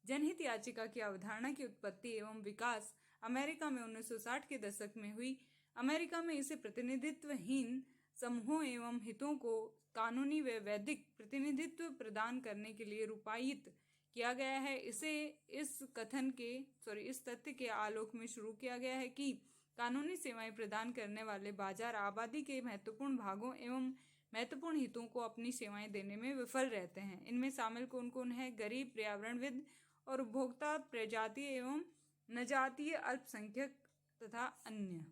जनहित याचिका की अवधारणा की उत्पत्ति एवं विकास अमेरिका में 1960 के दशक में हुई। अमेरिका में इसे प्रतिनिधित्वहीन समूहों एवं हितों को कानूनी व वैधिक प्रतिनिधित्व प्रदान करने के लिए रूपायित किया गया है। इसे इस तथ्य के आलोक में शुरू किया गया है कि कानूनी सेवाएं प्रदान करने वाले बाजार आबादी के महत्वपूर्ण भागों एवं महत्वपूर्ण हितों को अपनी सेवाएं देने में विफल रहते हैं। इनमें शामिल कौन कौन है? गरीब, पर्यावरणविद और उपभोक्ता, प्रजातीय एवं नजातीय अल्पसंख्यक तथा अन्य।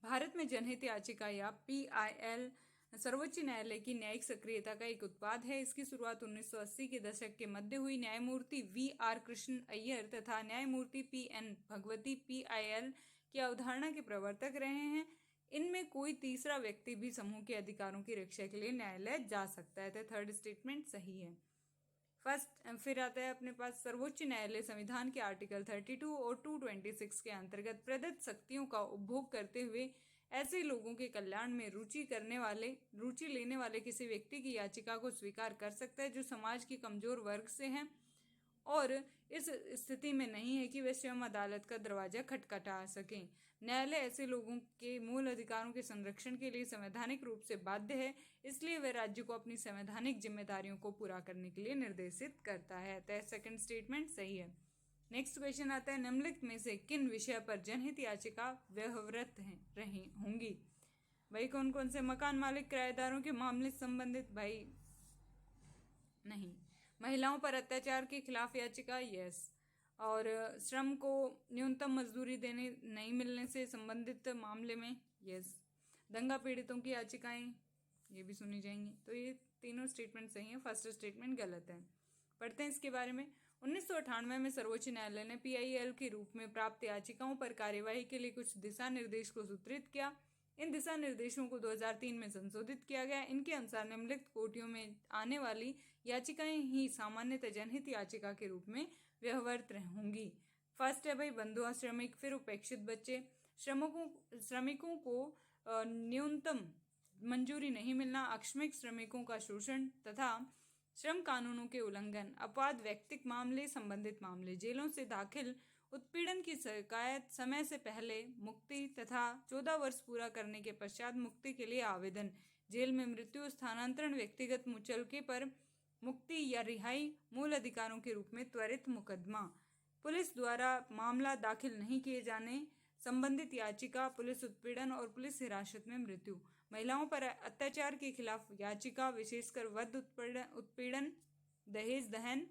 भारत में जनहित याचिका या PIL सर्वोच्च न्यायालय की न्यायिक सक्रियता का एक उत्पाद है। इसकी शुरुआत 1980 के दशक के मध्य हुई। न्यायमूर्ति VR कृष्ण अय्यर तथा न्यायमूर्ति PN भगवती PIL की अवधारणा के प्रवर्तक रहे हैं। इनमें कोई तीसरा व्यक्ति भी समूह के अधिकारों की रक्षा के लिए न्यायालय जा सकता है। तो थर्ड स्टेटमेंट सही है। फिर आता है अपने पास सर्वोच्च न्यायालय संविधान के आर्टिकल 32 और 226 के अंतर्गत प्रदत्त शक्तियों का उपभोग करते हुए ऐसे लोगों के कल्याण में रुचि लेने वाले किसी व्यक्ति की याचिका को स्वीकार कर सकता है जो समाज के कमजोर वर्ग से हैं और इस स्थिति में नहीं है कि वे स्वयं अदालत का दरवाजा खटखटा सकें। न्यायालय ऐसे लोगों के मूल अधिकारों के संरक्षण के लिए संवैधानिक रूप से बाध्य है, इसलिए वह राज्य को अपनी संवैधानिक जिम्मेदारियों को पूरा करने के लिए निर्देशित करता है। तो सेकंड स्टेटमेंट सही है। नेक्स्ट क्वेश्चन आता है, निम्नलिखित में से किन विषय पर जनहित याचिका व्यवहृत रही होंगी? भाई कौन कौन से? मकान मालिक किराएदारों के मामले से संबंधित? भाई नहीं। महिलाओं पर अत्याचार के खिलाफ याचिका? यस। और श्रम को न्यूनतम मजदूरी देने नहीं मिलने से संबंधित मामले में? यस। दंगा पीड़ितों की याचिकाएं? ये भी सुनी जाएंगी। तो ये तीनों स्टेटमेंट सही है। फर्स्ट स्टेटमेंट गलत है। पढ़ते हैं इसके बारे में। 1998 में सर्वोच्च न्यायालय ने PIL के रूप में प्राप्त याचिकाओं पर कार्यवाही के लिए कुछ दिशा निर्देश को सूत्रित किया। इन दिशा निर्देशों को 2003 में संशोधित किया गया। इनके अनुसार निम्नलिखित कोटियों में आने वाली याचिकाएं ही सामान्यतः जनहित याचिका के रूप में व्यवहृत होंगी। फर्स्ट है भाई बंधुआ श्रमिक, फिर उपेक्षित बच्चे, श्रमिकों को न्यूनतम मंजूरी नहीं मिलना, अक्षमिक श्रमिकों का शोषण तथा श्रम कानूनों के उल्लंघन, अपवाद व्यक्तिगत मामले, संबंधित मामले, जेलों से दाखिल उत्पीड़न की शिकायत, समय से पहले मुक्ति तथा 14 वर्ष पूरा करने के पश्चात मुक्ति के लिए आवेदन, जेल में मृत्यु, स्थानांतरण, व्यक्तिगत मुचलके पर मुक्ति या रिहाई, मूल अधिकारों के रूप में त्वरित मुकदमा, पुलिस द्वारा मामला दाखिल नहीं किए जाने, संबंधित याचिका, पुलिस उत्पीड़न और पुलिस हिरासत में मृत्यु, महिलाओं पर अत्याचार के खिलाफ याचिका, विशेषकर वध उत्पीड़न, दहेज दहन,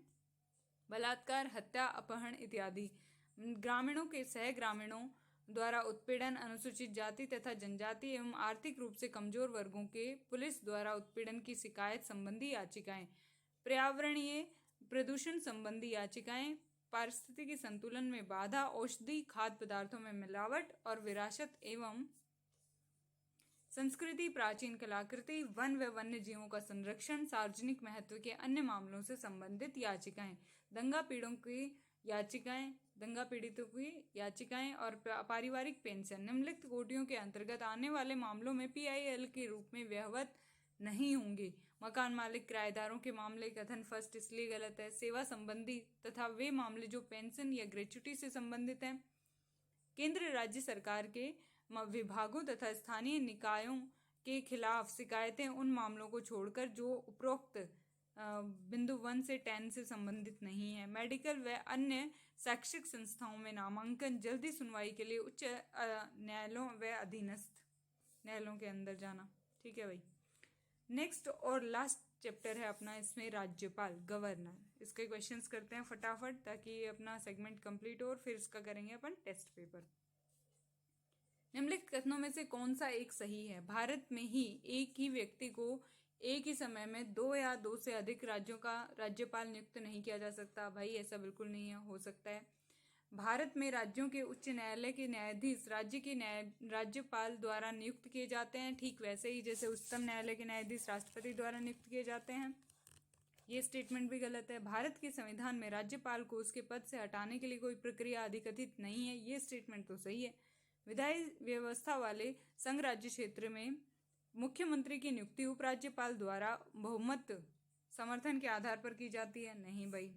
बलात्कार, हत्या, अपहरण इत्यादि, ग्रामीणों के सह ग्रामीणों द्वारा उत्पीड़न, अनुसूचित जाति तथा जनजाति एवं आर्थिक रूप से कमजोर वर्गों के पुलिस द्वारा उत्पीड़न की शिकायत संबंधी याचिकाएं, पर्यावरणीय प्रदूषण संबंधी याचिकाएं, पारिस्थितिकी संतुलन में बाधा, औषधि खाद्य पदार्थों में मिलावट और विरासत एवं संस्कृति, प्राचीन कलाकृति, वन व वन्य जीवों का संरक्षण, सार्वजनिक महत्व के अन्य मामलों से संबंधित याचिकाएं, दंगा पीड़ितों की याचिकाएं और पारिवारिक पेंशन निम्नलिखित कोटियों के अंतर्गत आने वाले मामलों में PIL के रूप में व्यवहृत नहीं होंगे। मकान मालिक किराएदारों के मामले कथन फर्स्ट इसलिए गलत है। सेवा संबंधी तथा वे मामले जो पेंशन या ग्रेच्युटी से संबंधित हैं। केंद्र राज्य सरकार के विभागों तथा स्थानीय निकायों के खिलाफ शिकायतें उन मामलों को छोड़कर जो उपरोक्त बिंदु 1 से 10 से संबंधित नहीं है। मेडिकल व अन्य शैक्षिक संस्थाओं में नामांकन जल्दी सुनवाई के लिए उच्च न्यायालयों व अधीनस्थ न्यायालयों के अंदर जाना। ठीक है भाई। नेक्स्ट और लास्ट चैप्टर है अपना, इसमें राज्यपाल, गवर्नर। इसके क्वेश्चंस करते हैं फटाफट ताकि अपना सेगमेंट कंप्लीट हो और फिर इसका करेंगे अपन टेस्ट पेपर। निम्नलिखित कथनों में से कौन सा एक सही है? भारत में ही एक ही व्यक्ति को एक ही समय में 2 या 2 से अधिक राज्यों का राज्यपाल नियुक्त नहीं किया जा सकता। भाई ऐसा बिल्कुल नहीं है, हो सकता है। भारत में राज्यों के उच्च न्यायालय के न्यायाधीश राज्य के राज्यपाल द्वारा नियुक्त किए जाते हैं, ठीक वैसे ही जैसे उच्चतम न्यायालय के न्यायाधीश राष्ट्रपति द्वारा नियुक्त किए जाते हैं। ये स्टेटमेंट भी गलत है। भारत के संविधान में राज्यपाल को उसके पद से हटाने के लिए कोई प्रक्रिया अधिकथित नहीं है। ये स्टेटमेंट तो सही है। विधायी व्यवस्था वाले संघ राज्य क्षेत्र में मुख्यमंत्री की नियुक्ति उपराज्यपाल द्वारा बहुमत समर्थन के आधार पर की जाती है। नहीं भाई,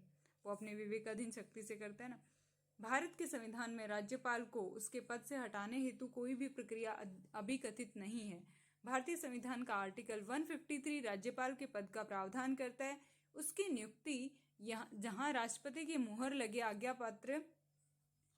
वो अपने विवेकाधीन शक्ति से करते हैं ना। भारत के संविधान में राज्यपाल को उसके पद से हटाने हेतु कोई भी प्रक्रिया अभिकथित नहीं है। भारतीय संविधान का आर्टिकल 153 राज्यपाल के पद का प्रावधान करता है। उसकी नियुक्ति जहां राष्ट्रपति की मुहर लगे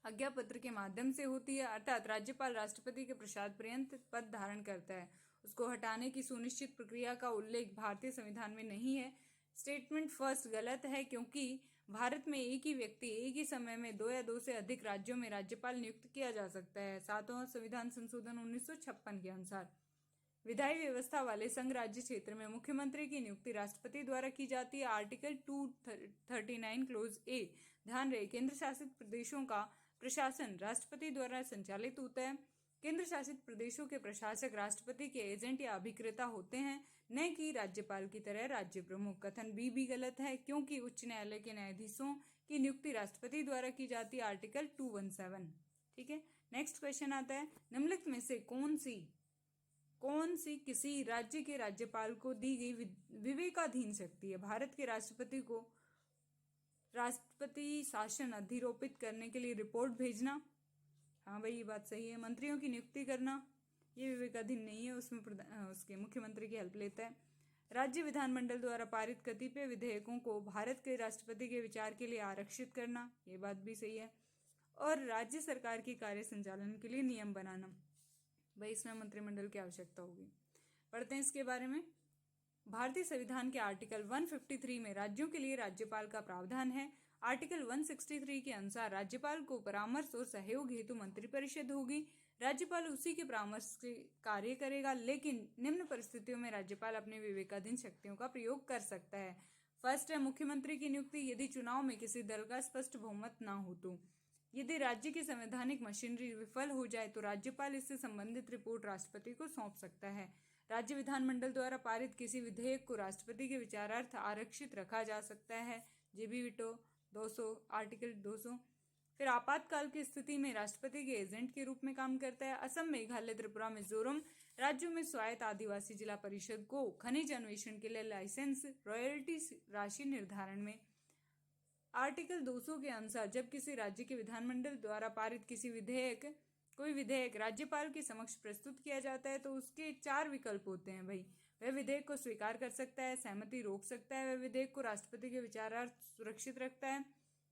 आज्ञापत्र के माध्यम से होती है, अर्थात राज्यपाल राष्ट्रपति के प्रसाद पर्यंत पद धारण करता है। उसको हटाने की सुनिश्चित प्रक्रिया का उल्लेख भारतीय संविधान में नहीं है। स्टेटमेंट फर्स्ट गलत है, क्योंकि भारत में एक ही व्यक्ति एक ही समय में 2 या 2 से अधिक राज्यों में राज्यपाल नियुक्त किया जा सकता है। 7वां संविधान संशोधन 1956 के अनुसार विधायी व्यवस्था वाले संघ राज्य क्षेत्र में मुख्यमंत्री की नियुक्ति राष्ट्रपति द्वारा की जाती है। आर्टिकल 239 क्लोज ए। ध्यान रहे, केंद्र शासित प्रदेशों का प्रशासन राष्ट्रपति द्वारा संचालित होता है। केंद्र शासित प्रदेशों के प्रशासक राष्ट्रपति के एजेंट या अभिक्रेता होते हैं, न कि राज्यपाल की तरह राज्य प्रमुख। कथन बी भी गलत है, क्योंकि उच्च न्यायालय के न्यायाधीशों की नियुक्ति राष्ट्रपति द्वारा की जाती है। आर्टिकल 217। ठीक है। नेक्स्ट क्वेश्चन आता है, निम्नलिखित में से कौन सी किसी राज्य के राज्यपाल को दी गई विवेकाधीन शक्ति है? भारत के राष्ट्रपति को राष्ट्रपति शासन अधिरोपित करने के लिए रिपोर्ट भेजना। हाँ भाई, ये बात सही है। मंत्रियों की नियुक्ति करना, ये विवेकाधीन नहीं है, उसमें उसके मुख्यमंत्री की हेल्प लेता है। राज्य विधानमंडल द्वारा पारित कतिपय विधेयकों को भारत के राष्ट्रपति के विचार के लिए आरक्षित करना, ये बात भी सही है। और राज्य सरकार की कार्य संचालन के लिए नियम बनाना, भाई इसमें मंत्रिमंडल की आवश्यकता होगी। पढ़ते हैं इसके बारे में। भारतीय संविधान के आर्टिकल 153 में राज्यों के लिए राज्यपाल का प्रावधान है। आर्टिकल 163 के अनुसार राज्यपाल को परामर्श और सहयोग हेतु मंत्रिपरिषद होगी। राज्यपाल उसी के परामर्श से कार्य करेगा, लेकिन निम्न परिस्थितियों में राज्यपाल अपने विवेकाधीन शक्तियों का प्रयोग कर सकता है। फर्स्ट है मुख्यमंत्री की नियुक्ति, यदि चुनाव में किसी दल का स्पष्ट बहुमत न हो तो। यदि राज्य की संवैधानिक मशीनरी विफल हो जाए तो राज्यपाल इससे संबंधित रिपोर्ट राष्ट्रपति को सौंप सकता है। राज्य विधानमंडल द्वारा पारित किसी विधेयक को राष्ट्रपति के विचारार्थ आरक्षित रखा जा सकता है। जेबी विटो 200, आर्टिकल 200। फिर आपातकाल की स्थिति में राष्ट्रपति के एजेंट के रूप में काम करता है। असम, मेघालय, त्रिपुरा, मिजोरम राज्यों में स्वायत्त आदिवासी जिला परिषद को खनिज अन्वेषण के लिए लाइसेंस रॉयल्टी राशि निर्धारण में। आर्टिकल 200 के अनुसार जब किसी राज्य के विधानमंडल द्वारा पारित कोई विधेयक राज्यपाल के समक्ष प्रस्तुत किया जाता है तो उसके 4 विकल्प होते हैं भाई। वह विधेयक को स्वीकार कर सकता है, सहमति रोक सकता है, वह विधेयक को राष्ट्रपति के विचारार्थ सुरक्षित रखता है,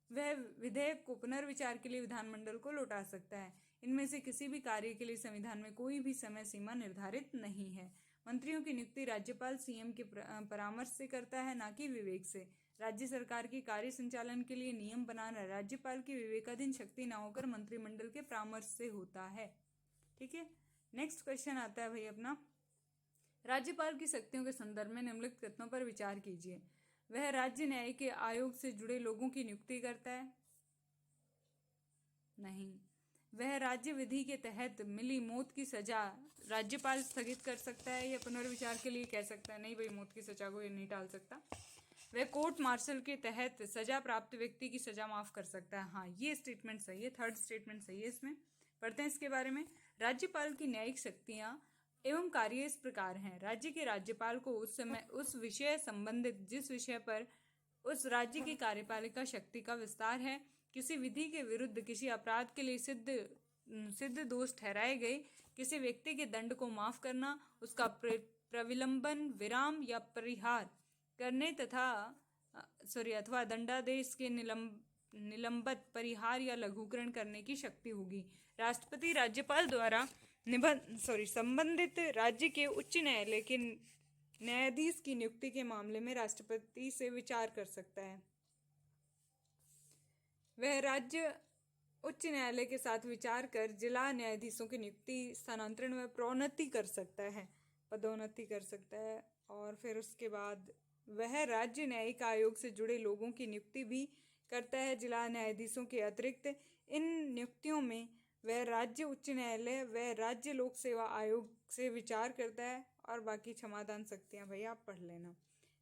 वह विधेयक को पुनर्विचार के लिए विधानमंडल को लौटा सकता है। इनमें से किसी भी कार्य के लिए संविधान में कोई भी समय सीमा निर्धारित नहीं है। मंत्रियों की नियुक्ति राज्यपाल सीएम के परामर्श से करता है, ना कि विवेक से। राज्य सरकार की कार्य संचालन के लिए नियम बनाना राज्यपाल की विवेकाधीन शक्ति न होकर मंत्रिमंडल के परामर्श से होता है। ठीक है, नेक्स्ट क्वेश्चन आता है भाई अपना, राज्यपाल की शक्तियों के संदर्भ में निम्नलिखित कथनों पर विचार कीजिए। वह राज्य न्याय के आयोग से जुड़े लोगों की नियुक्ति करता है? नहीं। वह राज्य विधि के तहत मिली मौत की सजा राज्यपाल स्थगित कर सकता है या पुनर्विचार के लिए कह सकता है? नहीं भाई, मौत की सजा को ये नहीं टाल सकता। वह कोर्ट मार्शल के तहत सजा प्राप्त व्यक्ति की सजा माफ कर सकता है। हाँ, ये स्टेटमेंट सही है, थर्ड स्टेटमेंट सही है। इसमें पढ़ते हैं इसके बारे में। राज्यपाल की न्यायिक शक्तियां एवं कार्य इस प्रकार हैं। राज्य के राज्यपाल को उस समय उस विषय संबंधित जिस विषय पर उस राज्य की कार्यपालिका शक्ति का विस्तार है, किसी विधि के विरुद्ध किसी अपराध के लिए सिद्ध दोष ठहराए गए किसी व्यक्ति के दंड को माफ करना, उसका प्रविलंबन, विराम या परिहार करने अथवा दंडादेश के निलंबत परिहार या लघुकरण करने की शक्ति होगी। राष्ट्रपति राज्यपाल द्वारा संबंधित राज्य के उच्च न्यायालय के न्यायाधीश की नियुक्ति के मामले में राष्ट्रपति से विचार कर सकता है। वह राज्य उच्च न्यायालय के साथ विचार कर जिला न्यायाधीशों की नियुक्ति, स्थानांतरण व प्रोन्नति कर सकता है, पदोन्नति कर सकता है। और फिर उसके बाद वह राज्य न्यायिक आयोग से जुड़े लोगों की नियुक्ति भी करता है जिला न्यायाधीशों के अतिरिक्त। इन नियुक्तियों में वह राज्य उच्च न्यायालय व राज्य लोक सेवा आयोग से विचार करता है। और बाकी क्षमादान शक्तियां भाई आप पढ़ लेना।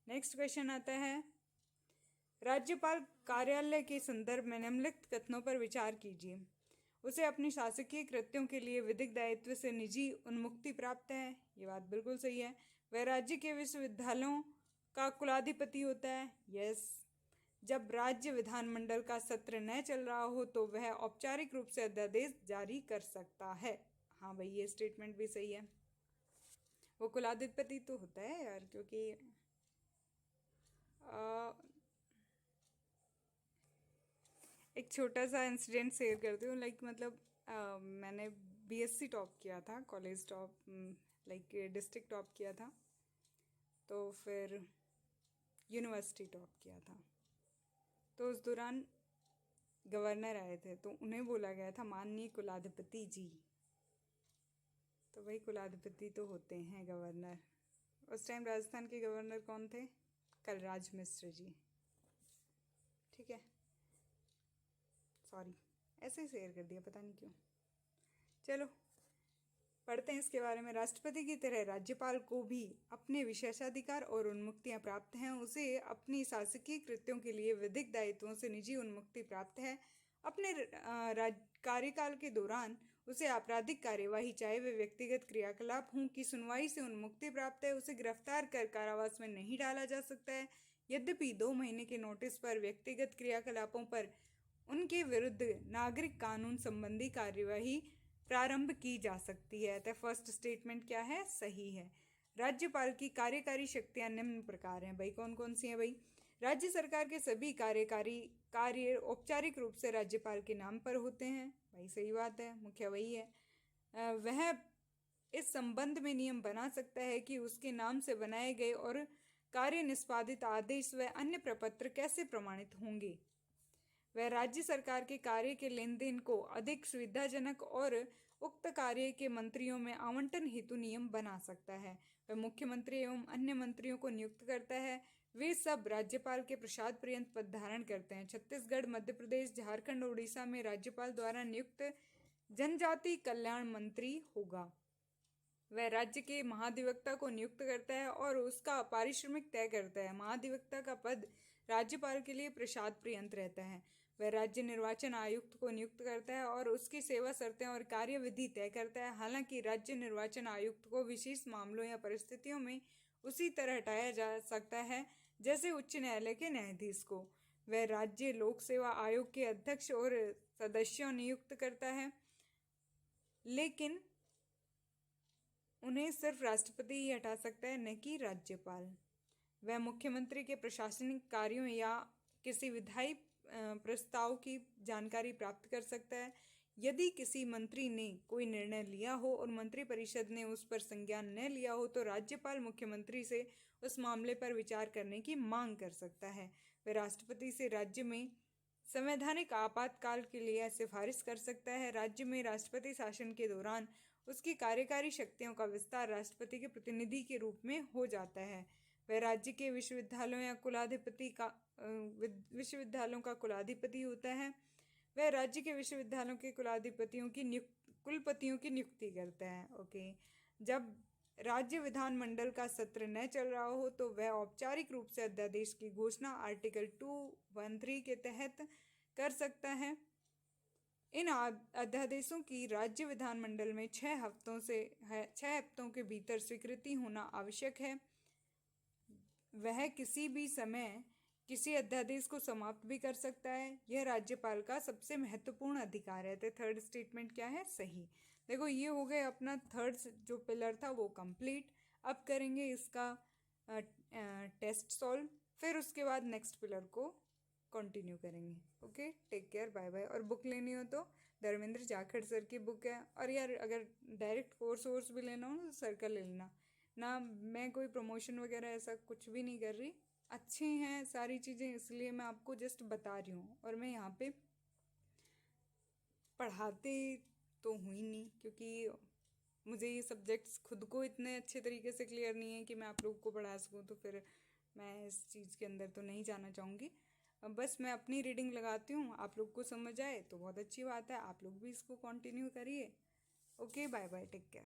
नेक्स्ट क्वेश्चन आता है, राज्यपाल कार्यालय के संदर्भ में निम्नलिखित कथनों पर विचार कीजिए। उसे अपनी शासकीय कृत्यों के लिए विधिक दायित्व से निजी उन्मुक्ति प्राप्त है। ये बात बिल्कुल सही है। वह राज्य के विश्वविद्यालयों का कुलाधिपति होता है। यस। जब राज्य विधानमंडल का सत्र न चल रहा हो तो वह औपचारिक रूप से अध्यादेश जारी कर सकता है। हाँ भाई, ये स्टेटमेंट भी सही है। वो कुलाधिपति तो होता है यार, क्योंकि एक छोटा सा इंसिडेंट शेयर करती हूँ। मैंने बीएससी टॉप किया था, कॉलेज टॉप, डिस्ट्रिक्ट टॉप किया था, तो फिर यूनिवर्सिटी टॉप किया था। तो उस दौरान गवर्नर आए थे, तो उन्हें बोला गया था माननीय कुलाधिपति जी। तो वही कुलाधिपति तो होते हैं गवर्नर। उस टाइम राजस्थान के गवर्नर कौन थे? कलराज मिश्र जी। ठीक है, सॉरी, ऐसे ही शेयर कर दिया, पता नहीं क्यों। चलो पढ़ते हैं इसके बारे में। राष्ट्रपति की तरह राज्यपाल को भी अपने विशेषाधिकार और उन्मुक्तियां प्राप्त हैं। उसे अपनी शासकीय कृत्यों के लिए विधिक दायित्वों से निजी उन्मुक्ति प्राप्त है। अपने कार्यकाल के दौरान उसे आपराधिक कार्यवाही, चाहे वे व्यक्तिगत क्रियाकलाप हों, की सुनवाई से उन्मुक्ति प्राप्त है। उसे गिरफ्तार कर कारावास में नहीं डाला जा सकता है। यद्यपि 2 महीने के नोटिस पर व्यक्तिगत क्रियाकलापों पर उनके विरुद्ध नागरिक कानून संबंधी कार्यवाही प्रारंभ की जा सकती है। अतः फर्स्ट स्टेटमेंट क्या है? सही है। राज्यपाल की कार्यकारी शक्तियां निम्न प्रकार हैं। भाई कौन कौन सी हैं भाई? राज्य सरकार के सभी कार्यकारी कार्य औपचारिक रूप से राज्यपाल के नाम पर होते हैं। भाई सही बात है, मुख्य वही है। वह इस संबंध में नियम बना सकता है कि उसके नाम से बनाए गए और कार्य निष्पादित आदेश व अन्य प्रपत्र कैसे प्रमाणित होंगे। वह राज्य सरकार के कार्य के लेन देन को अधिक सुविधाजनक और उक्त कार्य के मंत्रियों में आवंटन हेतु नियम बना सकता है। वह मुख्यमंत्री एवं अन्य मंत्रियों को नियुक्त करता है। वे सब राज्यपाल के प्रसाद पर्यंत पद धारण करते हैं। छत्तीसगढ़, मध्य प्रदेश, झारखंड, उड़ीसा में राज्यपाल द्वारा नियुक्त जनजाति कल्याण मंत्री होगा। वह राज्य के महाधिवक्ता को नियुक्त करता है और उसका पारिश्रमिक तय करता है। महाधिवक्ता का पद राज्यपाल के लिए प्रसाद पर्यंत रहता है। वह राज्य निर्वाचन आयुक्त को नियुक्त करता है और उसकी सेवा शर्तें और कार्यविधि तय करता है। हालांकि राज्य निर्वाचन आयुक्त को विशेष मामलों या परिस्थितियों में उसी तरह हटाया जा सकता है जैसे उच्च न्यायालय के न्यायाधीश को। वह राज्य लोक सेवा आयोग के अध्यक्ष और सदस्यों नियुक्त करता है, लेकिन उन्हें सिर्फ राष्ट्रपति ही हटा सकता है, न कि राज्यपाल। वह मुख्यमंत्री के प्रशासनिक कार्यों या किसी प्रस्ताव की जानकारी प्राप्त कर सकता है। यदि किसी मंत्री ने कोई निर्णय लिया हो और मंत्रिपरिषद ने उस पर संज्ञान न लिया हो तो राज्यपाल मुख्यमंत्री से उस मामले पर विचार करने की मांग कर सकता है। वह राष्ट्रपति से राज्य में संवैधानिक आपातकाल के लिए सिफारिश कर सकता है। राज्य में राष्ट्रपति शासन के दौरान उसकी कार्यकारी शक्तियों का विस्तार राष्ट्रपति के प्रतिनिधि के रूप में हो जाता है। वह राज्य के विश्वविद्यालयों या विश्वविद्यालयों का कुलाधिपति होता है। वह राज्य के विश्वविद्यालयों के कुलपतियों की नियुक्ति करता है। ओके, जब राज्य विधानमंडल का सत्र न चल रहा हो तो वह औपचारिक रूप से अध्यादेश की घोषणा आर्टिकल 213 के तहत कर सकता है। इन अध्यादेशों की राज्य विधानमंडल में 6 हफ्तों के भीतर स्वीकृति होना आवश्यक है। वह किसी भी समय किसी अध्यादेश को समाप्त भी कर सकता है। यह राज्यपाल का सबसे महत्वपूर्ण अधिकार है। तो थर्ड स्टेटमेंट क्या है? सही। देखो, ये हो गए अपना थर्ड जो पिलर था वो कंप्लीट। अब करेंगे इसका टेस्ट सॉल्व, फिर उसके बाद नेक्स्ट पिलर को कंटिन्यू करेंगे। Okay, take care, bye bye. और बुक लेनी हो तो धर्मेंद्र जाखड़ सर की बुक है। और यार, अगर डायरेक्ट कोर्स भी लेना हो ना तो सर का ले लेना ना। मैं कोई प्रमोशन वगैरह ऐसा कुछ भी नहीं कर रही। अच्छी हैं सारी चीज़ें, इसलिए मैं आपको जस्ट बता रही हूँ। और मैं यहाँ पे पढ़ाते तो हुई नहीं, क्योंकि मुझे ये सब्जेक्ट्स खुद को इतने अच्छे तरीके से क्लियर नहीं है कि मैं आप लोगों को पढ़ा सकूँ। तो फिर मैं इस चीज़ के अंदर तो नहीं जाना चाहूँगी। बस मैं अपनी रीडिंग लगाती हूँ। आप लोग को समझ आए तो बहुत अच्छी बात है, आप लोग भी इसको कंटिन्यू करिए। Okay, bye bye, take care.